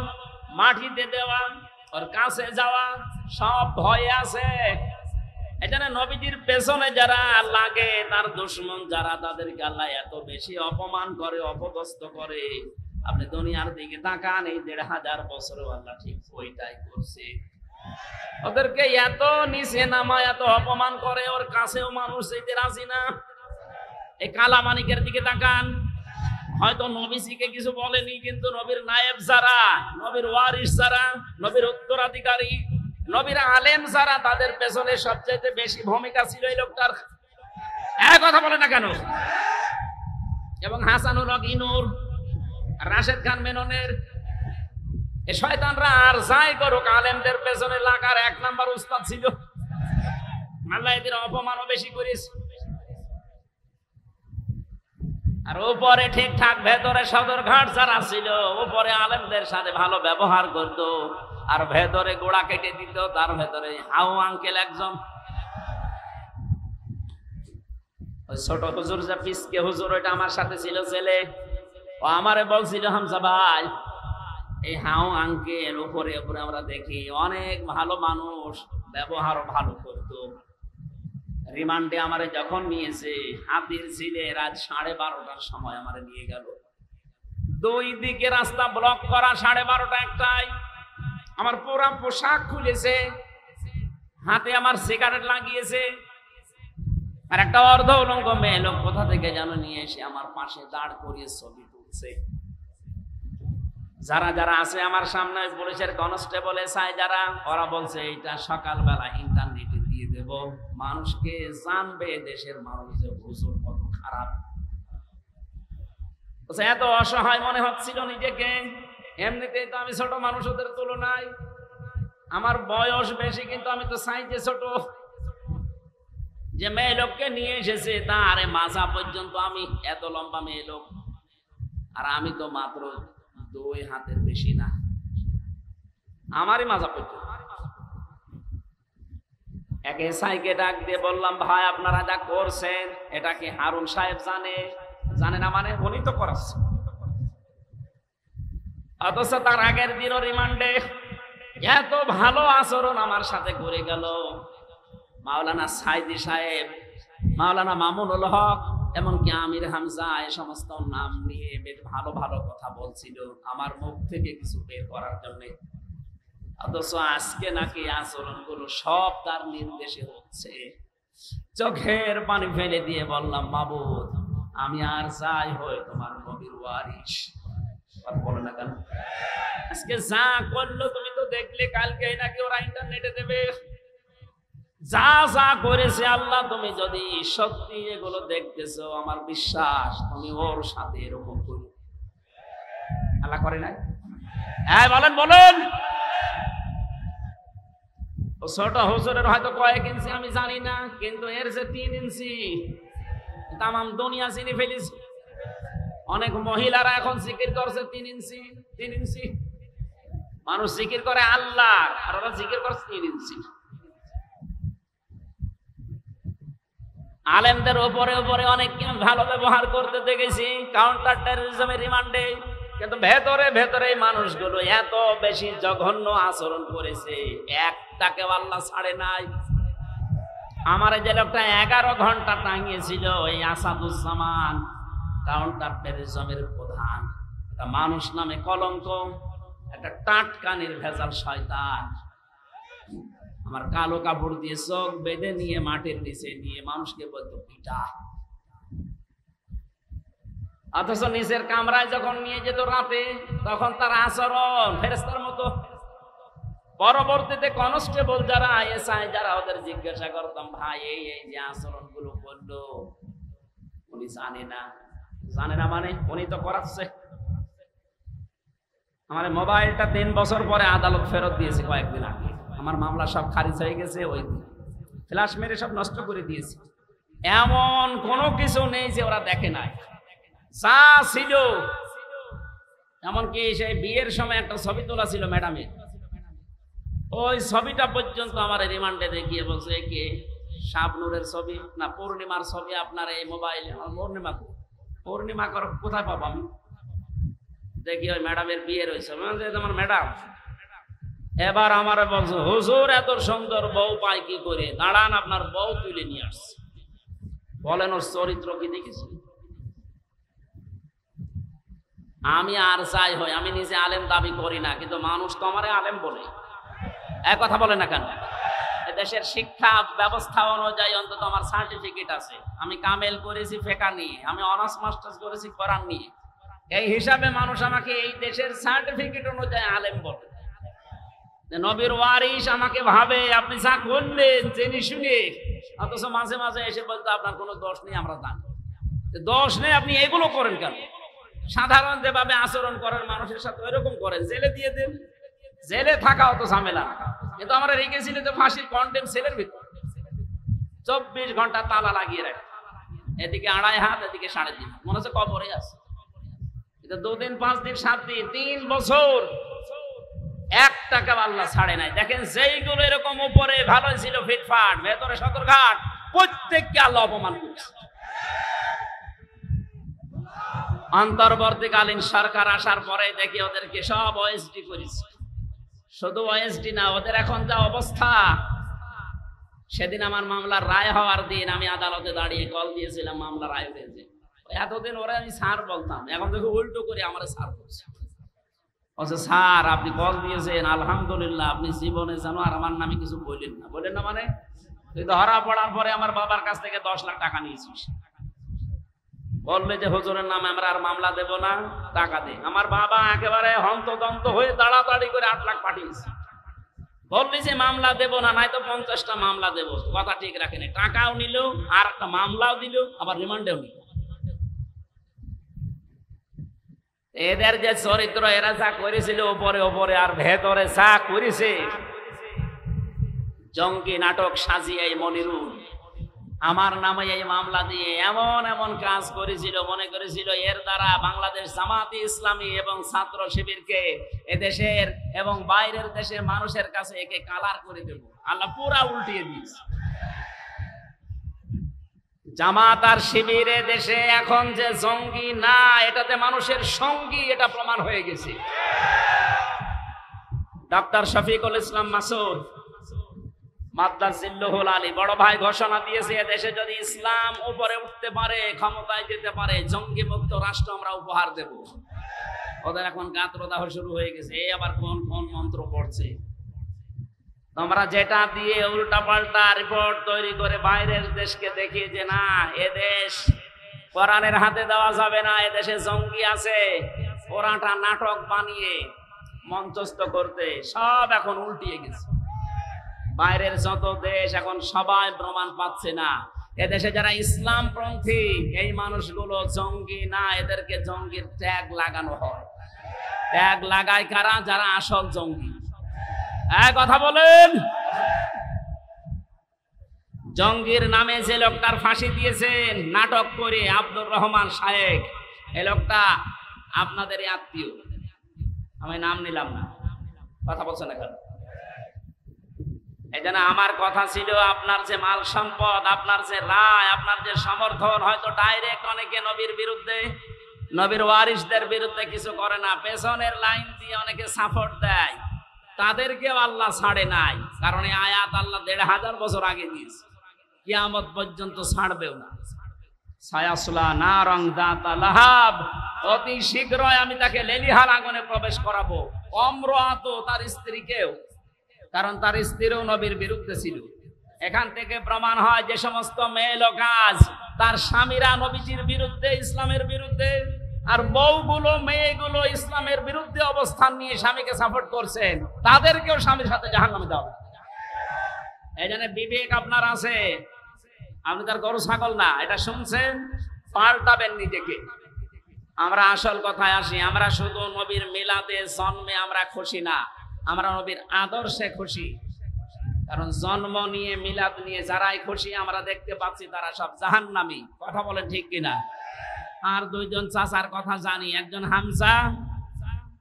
মাটিতে দেওয়া, ওর কাছে যাওয়া সব ভয় আছে। এখানে নবীজির পেছনে যারা লাগে, তার দুশমন যারা, তাদেরকে আল্লাহ এত বেশি অপমান করে, অপদস্থ করে। আপনি দুনিয়ার দিকে তাকান, এই ১৫০০ বছরও আল্লাহ ঠিক ওইটাই করছে। ওদেরকে এত নিচে নামায়, এত অপমান করে, ওর কাছেও মানুষ যেতে রাজি না। এই কালামানিকের দিকে তাকান, হয়তো নবীজিকে কিছু বলেনি, কিন্তু নবীর নায়েব যারা, নবীর ওয়ারিস যারা, নবীর উত্তরাধিকারী, নবীর আলেম যারা, তাদের পেছনে সবচেয়ে বেশি ভূমিকা ছিল এই লোকটার। এক কথা বলে না কেন? এবং হাসানুল হক ইনুর, রাশেদ খান মেননের, এই শয়তানরা আর যাই করুক, আলেমদের পেছনে লাগার এক নাম্বার উস্তাদ ছিল। আল্লাহ এদের অপমানও বেশি করেছে। আর উপরে ঠিকঠাক, ভেতরে সদরঘাট যারা ছিল উপরে আলেমদের সাথে ভালো ব্যবহার করত, আর ভেতরে গোড়া কেটে দিত। তার ভেতরে হাউ আঙ্কেল একজন, ওই ছোট হুজুর যে পিসকে হুজুর, ওইটা আমার সাথে ছিল ছেলে। ও আমারে বলছিল, হামজা ভাই এই হাউ আঙ্কেল উপরে উপরে আমরা দেখি অনেক ভালো মানুষ, ব্যবহারও ভালো করতো। রিমান্ডে আমারে যখন নিয়েছে, হাতির ছিলে রাত 12:30টার সময় আমারে নিয়ে গেল। দুই দিকে রাস্তা ব্লক করা, 12:30টা একটাই। আমার পুরা পোশাক খুলেছে, হাতে আমার সিগারেট লাগিয়েছে, আর একটা অর্ধ উলঙ্গ মেয়ে লোক কোথা থেকে যেন নিয়ে এসে আমার পাশে দাঁড় করিয়ে ছবি তুলছে। যারা যারা আছে আমার সামনে, পুলিশের কনস্টেবল এসআই যারা, ওরা বলছে এটা সকালবেলা ইন্টারনেটে দিয়ে দেব, মানুষকে জানবে দেশের মানুষ যে হুজুর কত খারাপ। এত অসহায় মনে হচ্ছিল নিজেকে। এমনিতেই তো আমি ছোট মানুষ ওদের তুলনায়, আমার বয়স বেশি, কিন্তু আমি তো সাইজে ছোট। যে মেয়ে লোককে নিয়ে এসেছে তার মাথা পর্যন্ত, আমি এত লম্বা মেয়ে লোক, আর আমি তো মাত্র 2 হাতের বেশি না, আমারই মাজা পর্যন্ত। এক এসআইকে ডাক দিয়ে বললাম, ভাই আপনারা যা করছেন এটা কি হারুন সাহেব জানে? জানে না মানে? উনি তো করাচ্ছে। অথচ তার আগের দিনও রিমান্ডে এত ভালো আচরণ আমার সাথে করে গেল। মাওলানা সাইদি সাহেব, মাওলানা মামুনুল হক, এমনকি আমির হামজা, এই সমস্ত নাম নিয়ে বেশ ভালো ভালো কথা বলছিল আমার মুখ থেকে কিছু বের করার জন্য। অথচ আজকে নাকি আচরণ গুলো সব তার নির্দেশে হচ্ছে। চোখের পানি ফেলে দিয়ে বললাম, মাবুদ আমি আর চাই হই তোমার নবীর ওয়ারিস। বলে না কেন? আজকে যা করলো তুমি তো দেখলে, কালকে নাকি ওরা ইন্টারনেটে দেবে। যা যা করেছে আল্লাহ, তুমি যদি সত্যি এগুলো দেখতেছো, আমার বিশ্বাস তুমি ওর সাথে এরকম করো। আল্লাহ করে নাই? হ্যাঁ বলেন বলেন। ছোট হুজুরের হয়তো কয়েক ইঞ্চি আমি জানি না, কিন্তু এর যে 3 ইঞ্চি, তামাম দুনিয়া চিনি ফেলেছে। অনেক মহিলারা এখন জিকির করছে 3 ইঞ্চি 3 ইঞ্চি। মানুষ জিকির করে আল্লাহ, আর ওরা জিকির করছে 3 ইঞ্চি। আলেমদের উপরে উপরে অনেক ভালো ব্যবহার করতে দেখেছি কাউন্টার টেররিজমের রিমান্ডে, কিন্তু ভেতরে ভেতরে মানুষগুলো এত বেশি জঘন্য আচরণ করেছে, একটাকে আল্লাহ ছাড়ে নাই। আমার যে লোকটা 11 ঘন্টা টাঙিয়েছিল, এই আসাদুজ্জামান, কাউন্টার টেররিজমের প্রধান, একটা মানুষ নামে কলঙ্ক, একটা টাটকা নির্ভেজাল শয়তান। আমার কালো কাপড় দিয়ে চোখ বেঁধে নিয়ে মাটির নিচে নিয়ে মানুষকে বলতো পিটা। অথচ নিজের কামরায় যখন নিয়ে যেত রাতে, তখন তার আচরণ ফেরেশতার মতো। পরবর্তীতে কনস্টেবল যারা, এসআই যারা, ওদের জিজ্ঞাসা করতাম, ভাই এই এই যে আচরণ গুলো করলো, উনি জানে না। জানে না মানে? উনি তো করাচ্ছে। আমার মোবাইলটা 3 বছর পরে আদালত ফেরত দিয়েছে কয়েকদিন আগে। আমার মামলা সব খারিজ হয়ে গেছে, ওই ফ্ল্যাশ মেরে সব নষ্ট করে দিয়েছে। এমন কোনো কিছু নেই যে ওরা দেখে নাই, যা ছিল। এমনকি সেই বিয়ের সময় একটা ছবি তোলা ছিল ম্যাডামের, ওই ছবিটা পর্যন্ত আমার রিমান্ডে দেখিয়ে বলছে, কে শাবনুরের ছবি না পূর্ণিমার ছবি আপনার এই মোবাইলে? পূর্ণিমা কোথায় পাবো আমি? দেখি ওই ম্যাডামের বিয়ে রয়েছে, আমার ম্যাডাম। এবার আমার বলছে, হুজুর এত সুন্দর বউ পায় কি করে? দাঁড়ান, আপনার বউ তুলে নিয়ে আসছে। বলেন ওর চরিত্র কি দেখেছি? আমি আর চাই হই, আমি নিজে আলেম দাবি করি না, কিন্তু মানুষ তো আমারে আলেম বলে। এক কথা বলে না কেন? দেশের শিক্ষা ব্যবস্থা অনুযায়ী অন্তত আমার সার্টিফিকেট আছে। আমি কামেল করেছি ফেকা নিয়ে, আমি অনার্স মাস্টার্স করেছি কোরআন নিয়ে। এই হিসাবে মানুষ আমাকে এই দেশের সার্টিফিকেট অনুযায়ী আলেম বলে। নবীর ওয়ারিস আমাকে ভাবে আপনি যা করলেন জেনে শুনে, অথচ মাঝে মাঝে এসে বলতো আপনার কোনো দোষ নেই। আমরা জানি দোষ নেই, আপনি এগুলো করেন কেন? সাধারণ যেভাবে আচরণ করেন মানুষের সাথে ওইরকম করেন, জেলে দিয়ে দেন। জেলে থাকা অত ঝামেলা, কিন্তু আমরা রেখেছিল যে ফাঁসির কন্টেম সেলের ভিতর 24 ঘন্টা তালা লাগিয়ে রাখে। এদিকে 2.5 হাত, এদিকে 3.5, মনে হচ্ছে কবরে আছে। এটা 2 দিন 5 দিন 7 দিন 3 বছর 1 টাকা আল্লাহ ছাড়ে নাই। দেখেন যেইগুলো এরকম উপরে ভালো ছিল ফিটফাট, ভেতরে সতর্কঘাট, প্রত্যেককে আল্লাহ অপমান করেছে। অন্তর্বর্তীকালীন সরকার আসার পরে দেখি ওদেরকে সব ওএসডি করেছে। শুধু ওএসডি না, ওদের এখন যা অবস্থা। সেদিন আমার মামলার রায় হওয়ার দিন আমি আদালতে দাঁড়িয়ে কল দিয়েছিলাম, মামলা রায় হয়েছে। এতদিন ওরা আমি স্যার বলতাম, এখন দেখো উল্টো করে আমার স্যার বলছে। বলছে স্যার আপনি কল দিয়েছেন, আলহামদুলিল্লাহ, আপনি জীবনে জানো আর আমার নামে কিছু বললেন না। বললেন না মানে? তুই ধরা পড়ার পরে আমার বাবার কাছ থেকে 10 লাখ টাকা নিয়েছিস। বললে যে হুজুরের নামে আমরা আর মামলা দেব না, টাকা দে। আমার বাবা একেবারে হন্তদন্ত হয়ে তাড়াতাড়ি করে 8 লাখ পাঠিয়েছে। বললি যে মামলা দেব না, নাই তো 50টা মামলা দেব। কথা ঠিক রাখেনি, টাকাও নিল আর একটা মামলাও দিল, আবার রিমান্ডেও নিল। এদের যে চরিত্র, এরা যা করেছিল উপরে উপরে আর ভেতরে যা করেছে, জঙ্গি নাটক সাজিয়ে এই মনিরুল আমার নামে এই মামলা দিয়ে এমন এমন কাজ করেছিল, মনে করেছিল এর দ্বারা বাংলাদেশ জামাতে ইসলামী এবং ছাত্র শিবিরকে এদেশের এবং বাইরের দেশের মানুষের কাছে একে কালার করে দেব। আল্লাহ পুরা উল্টিয়ে দিয়েছে। জামাত আর শিবিরে দেশে এখন যে জঙ্গি না, এটাতে মানুষের সঙ্গী, এটা প্রমাণ হয়ে গেছে। ডক্টর শফিকুল ইসলাম মাসুদ মাদ্দাজিল্লুহুল আলী বড় ভাই ঘোষণা দিয়েছে, দেশে যদি ইসলাম উপরে উঠতে পারে, ক্ষমতায় যেতে পারে, জঙ্গি মুক্ত রাষ্ট্র আমরা উপহার দেব। ওদের এখন গাত্রদাহ শুরু হয়ে গেছে। এই আবার কোন কোন মন্ত্র পড়ছে। তোমরা যেটা দিয়ে উল্টা পাল্টা রিপোর্ট তৈরি করে বাইরের দেশকে দেখিয়ে যে না এদেশ কোরআনের হাতে দেওয়া যাবে না, এদেশে জঙ্গি আছে, ওরাটা নাটক বানিয়ে মঞ্চস্থ করতে সব এখন উল্টিয়ে গেছে। বাইরের যত দেশ এখন সবাই প্রমাণ পাচ্ছে না এদেশে যারা ইসলামপন্থী এই মানুষগুলো জঙ্গি না, এদেরকে জঙ্গির ট্যাগ লাগানো হয়। ট্যাগ লাগায় কারা? যারা আসল জঙ্গি। কথা বলেন। জঙ্গির নামে যে লোকটার ফাঁসি দিয়েছেন নাটক করে আব্দুর রহমান শায়েখ, এই লোকটা আপনাদেরই আত্মীয়, আমি নাম নিলাম না। কথা বলছেন না কেন? এই জন্য আমার কথা ছিল, আপনার যে মাল সম্পদ, আপনার যে রায়, আপনার যে সমর্থন, হয়তো ডাইরেক্ট অনেকে নবীর বিরুদ্ধে, নবীর ওয়ারিসদের বিরুদ্ধে কিছু করে না, পেছনের লাইন দিয়ে অনেকে সাপোর্ট দেয়, তাদেরকেও আল্লাহ ছাড়ে নাই। কারণ এই আয়াত আল্লাহ 1500 বছর আগে দিয়েছে, কিয়ামত পর্যন্ত ছাড়বেও না। সায়াসলা নারং যাতা লাহাব, অতি শীঘ্রই আমি তাকে লেলিহান আগুনে প্রবেশ করাবো। অমরাত, তার স্ত্রীকেও, কারণ তার স্ত্রীও নবীর বিরুদ্ধে ছিল। এখান থেকে প্রমাণ হয় যে সমস্ত মেয়ে লোকাজ তার স্বামীরা নবীজির বিরুদ্ধে, ইসলামের বিরুদ্ধে, আর বউগুলো মেয়েগুলো ইসলামের বিরুদ্ধে অবস্থান নিয়ে স্বামীকে সাপোর্ট করছেন, তাদেরকেও স্বামীর সাথে জাহান্নামে দেওয়া হবে। এই জন্য বিবেক আপনার আছে, আপনি তার গরু ছাগল না। এটা শুনছেন, পাল্টাবেন নিজেকে। আমরা আসল কথায় আসি। আমরা শুধু নবীর মিলাদে জন্মে আমরা খুশি না, আমরা নবীর আদর্শে খুশি। কারণ জন্ম নিয়ে মিলাদ নিয়ে যারাই খুশি আমরা দেখতে পাচ্ছি তারা সব জাহান্নামী। কথা বলেন ঠিক কিনা? আর 2 জন চাচার কথা জানি, একজন হামজা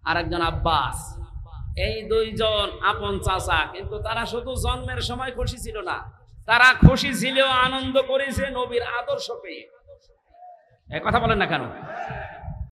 আর একজন আব্বাস। এই 2 জন আপন চাচা, কিন্তু তারা শুধু জন্মের সময় খুশি ছিল না, তারা খুশি ছিল, আনন্দ করেছে নবীর আদর্শ পেয়ে। এই কথা বলেন না কেন?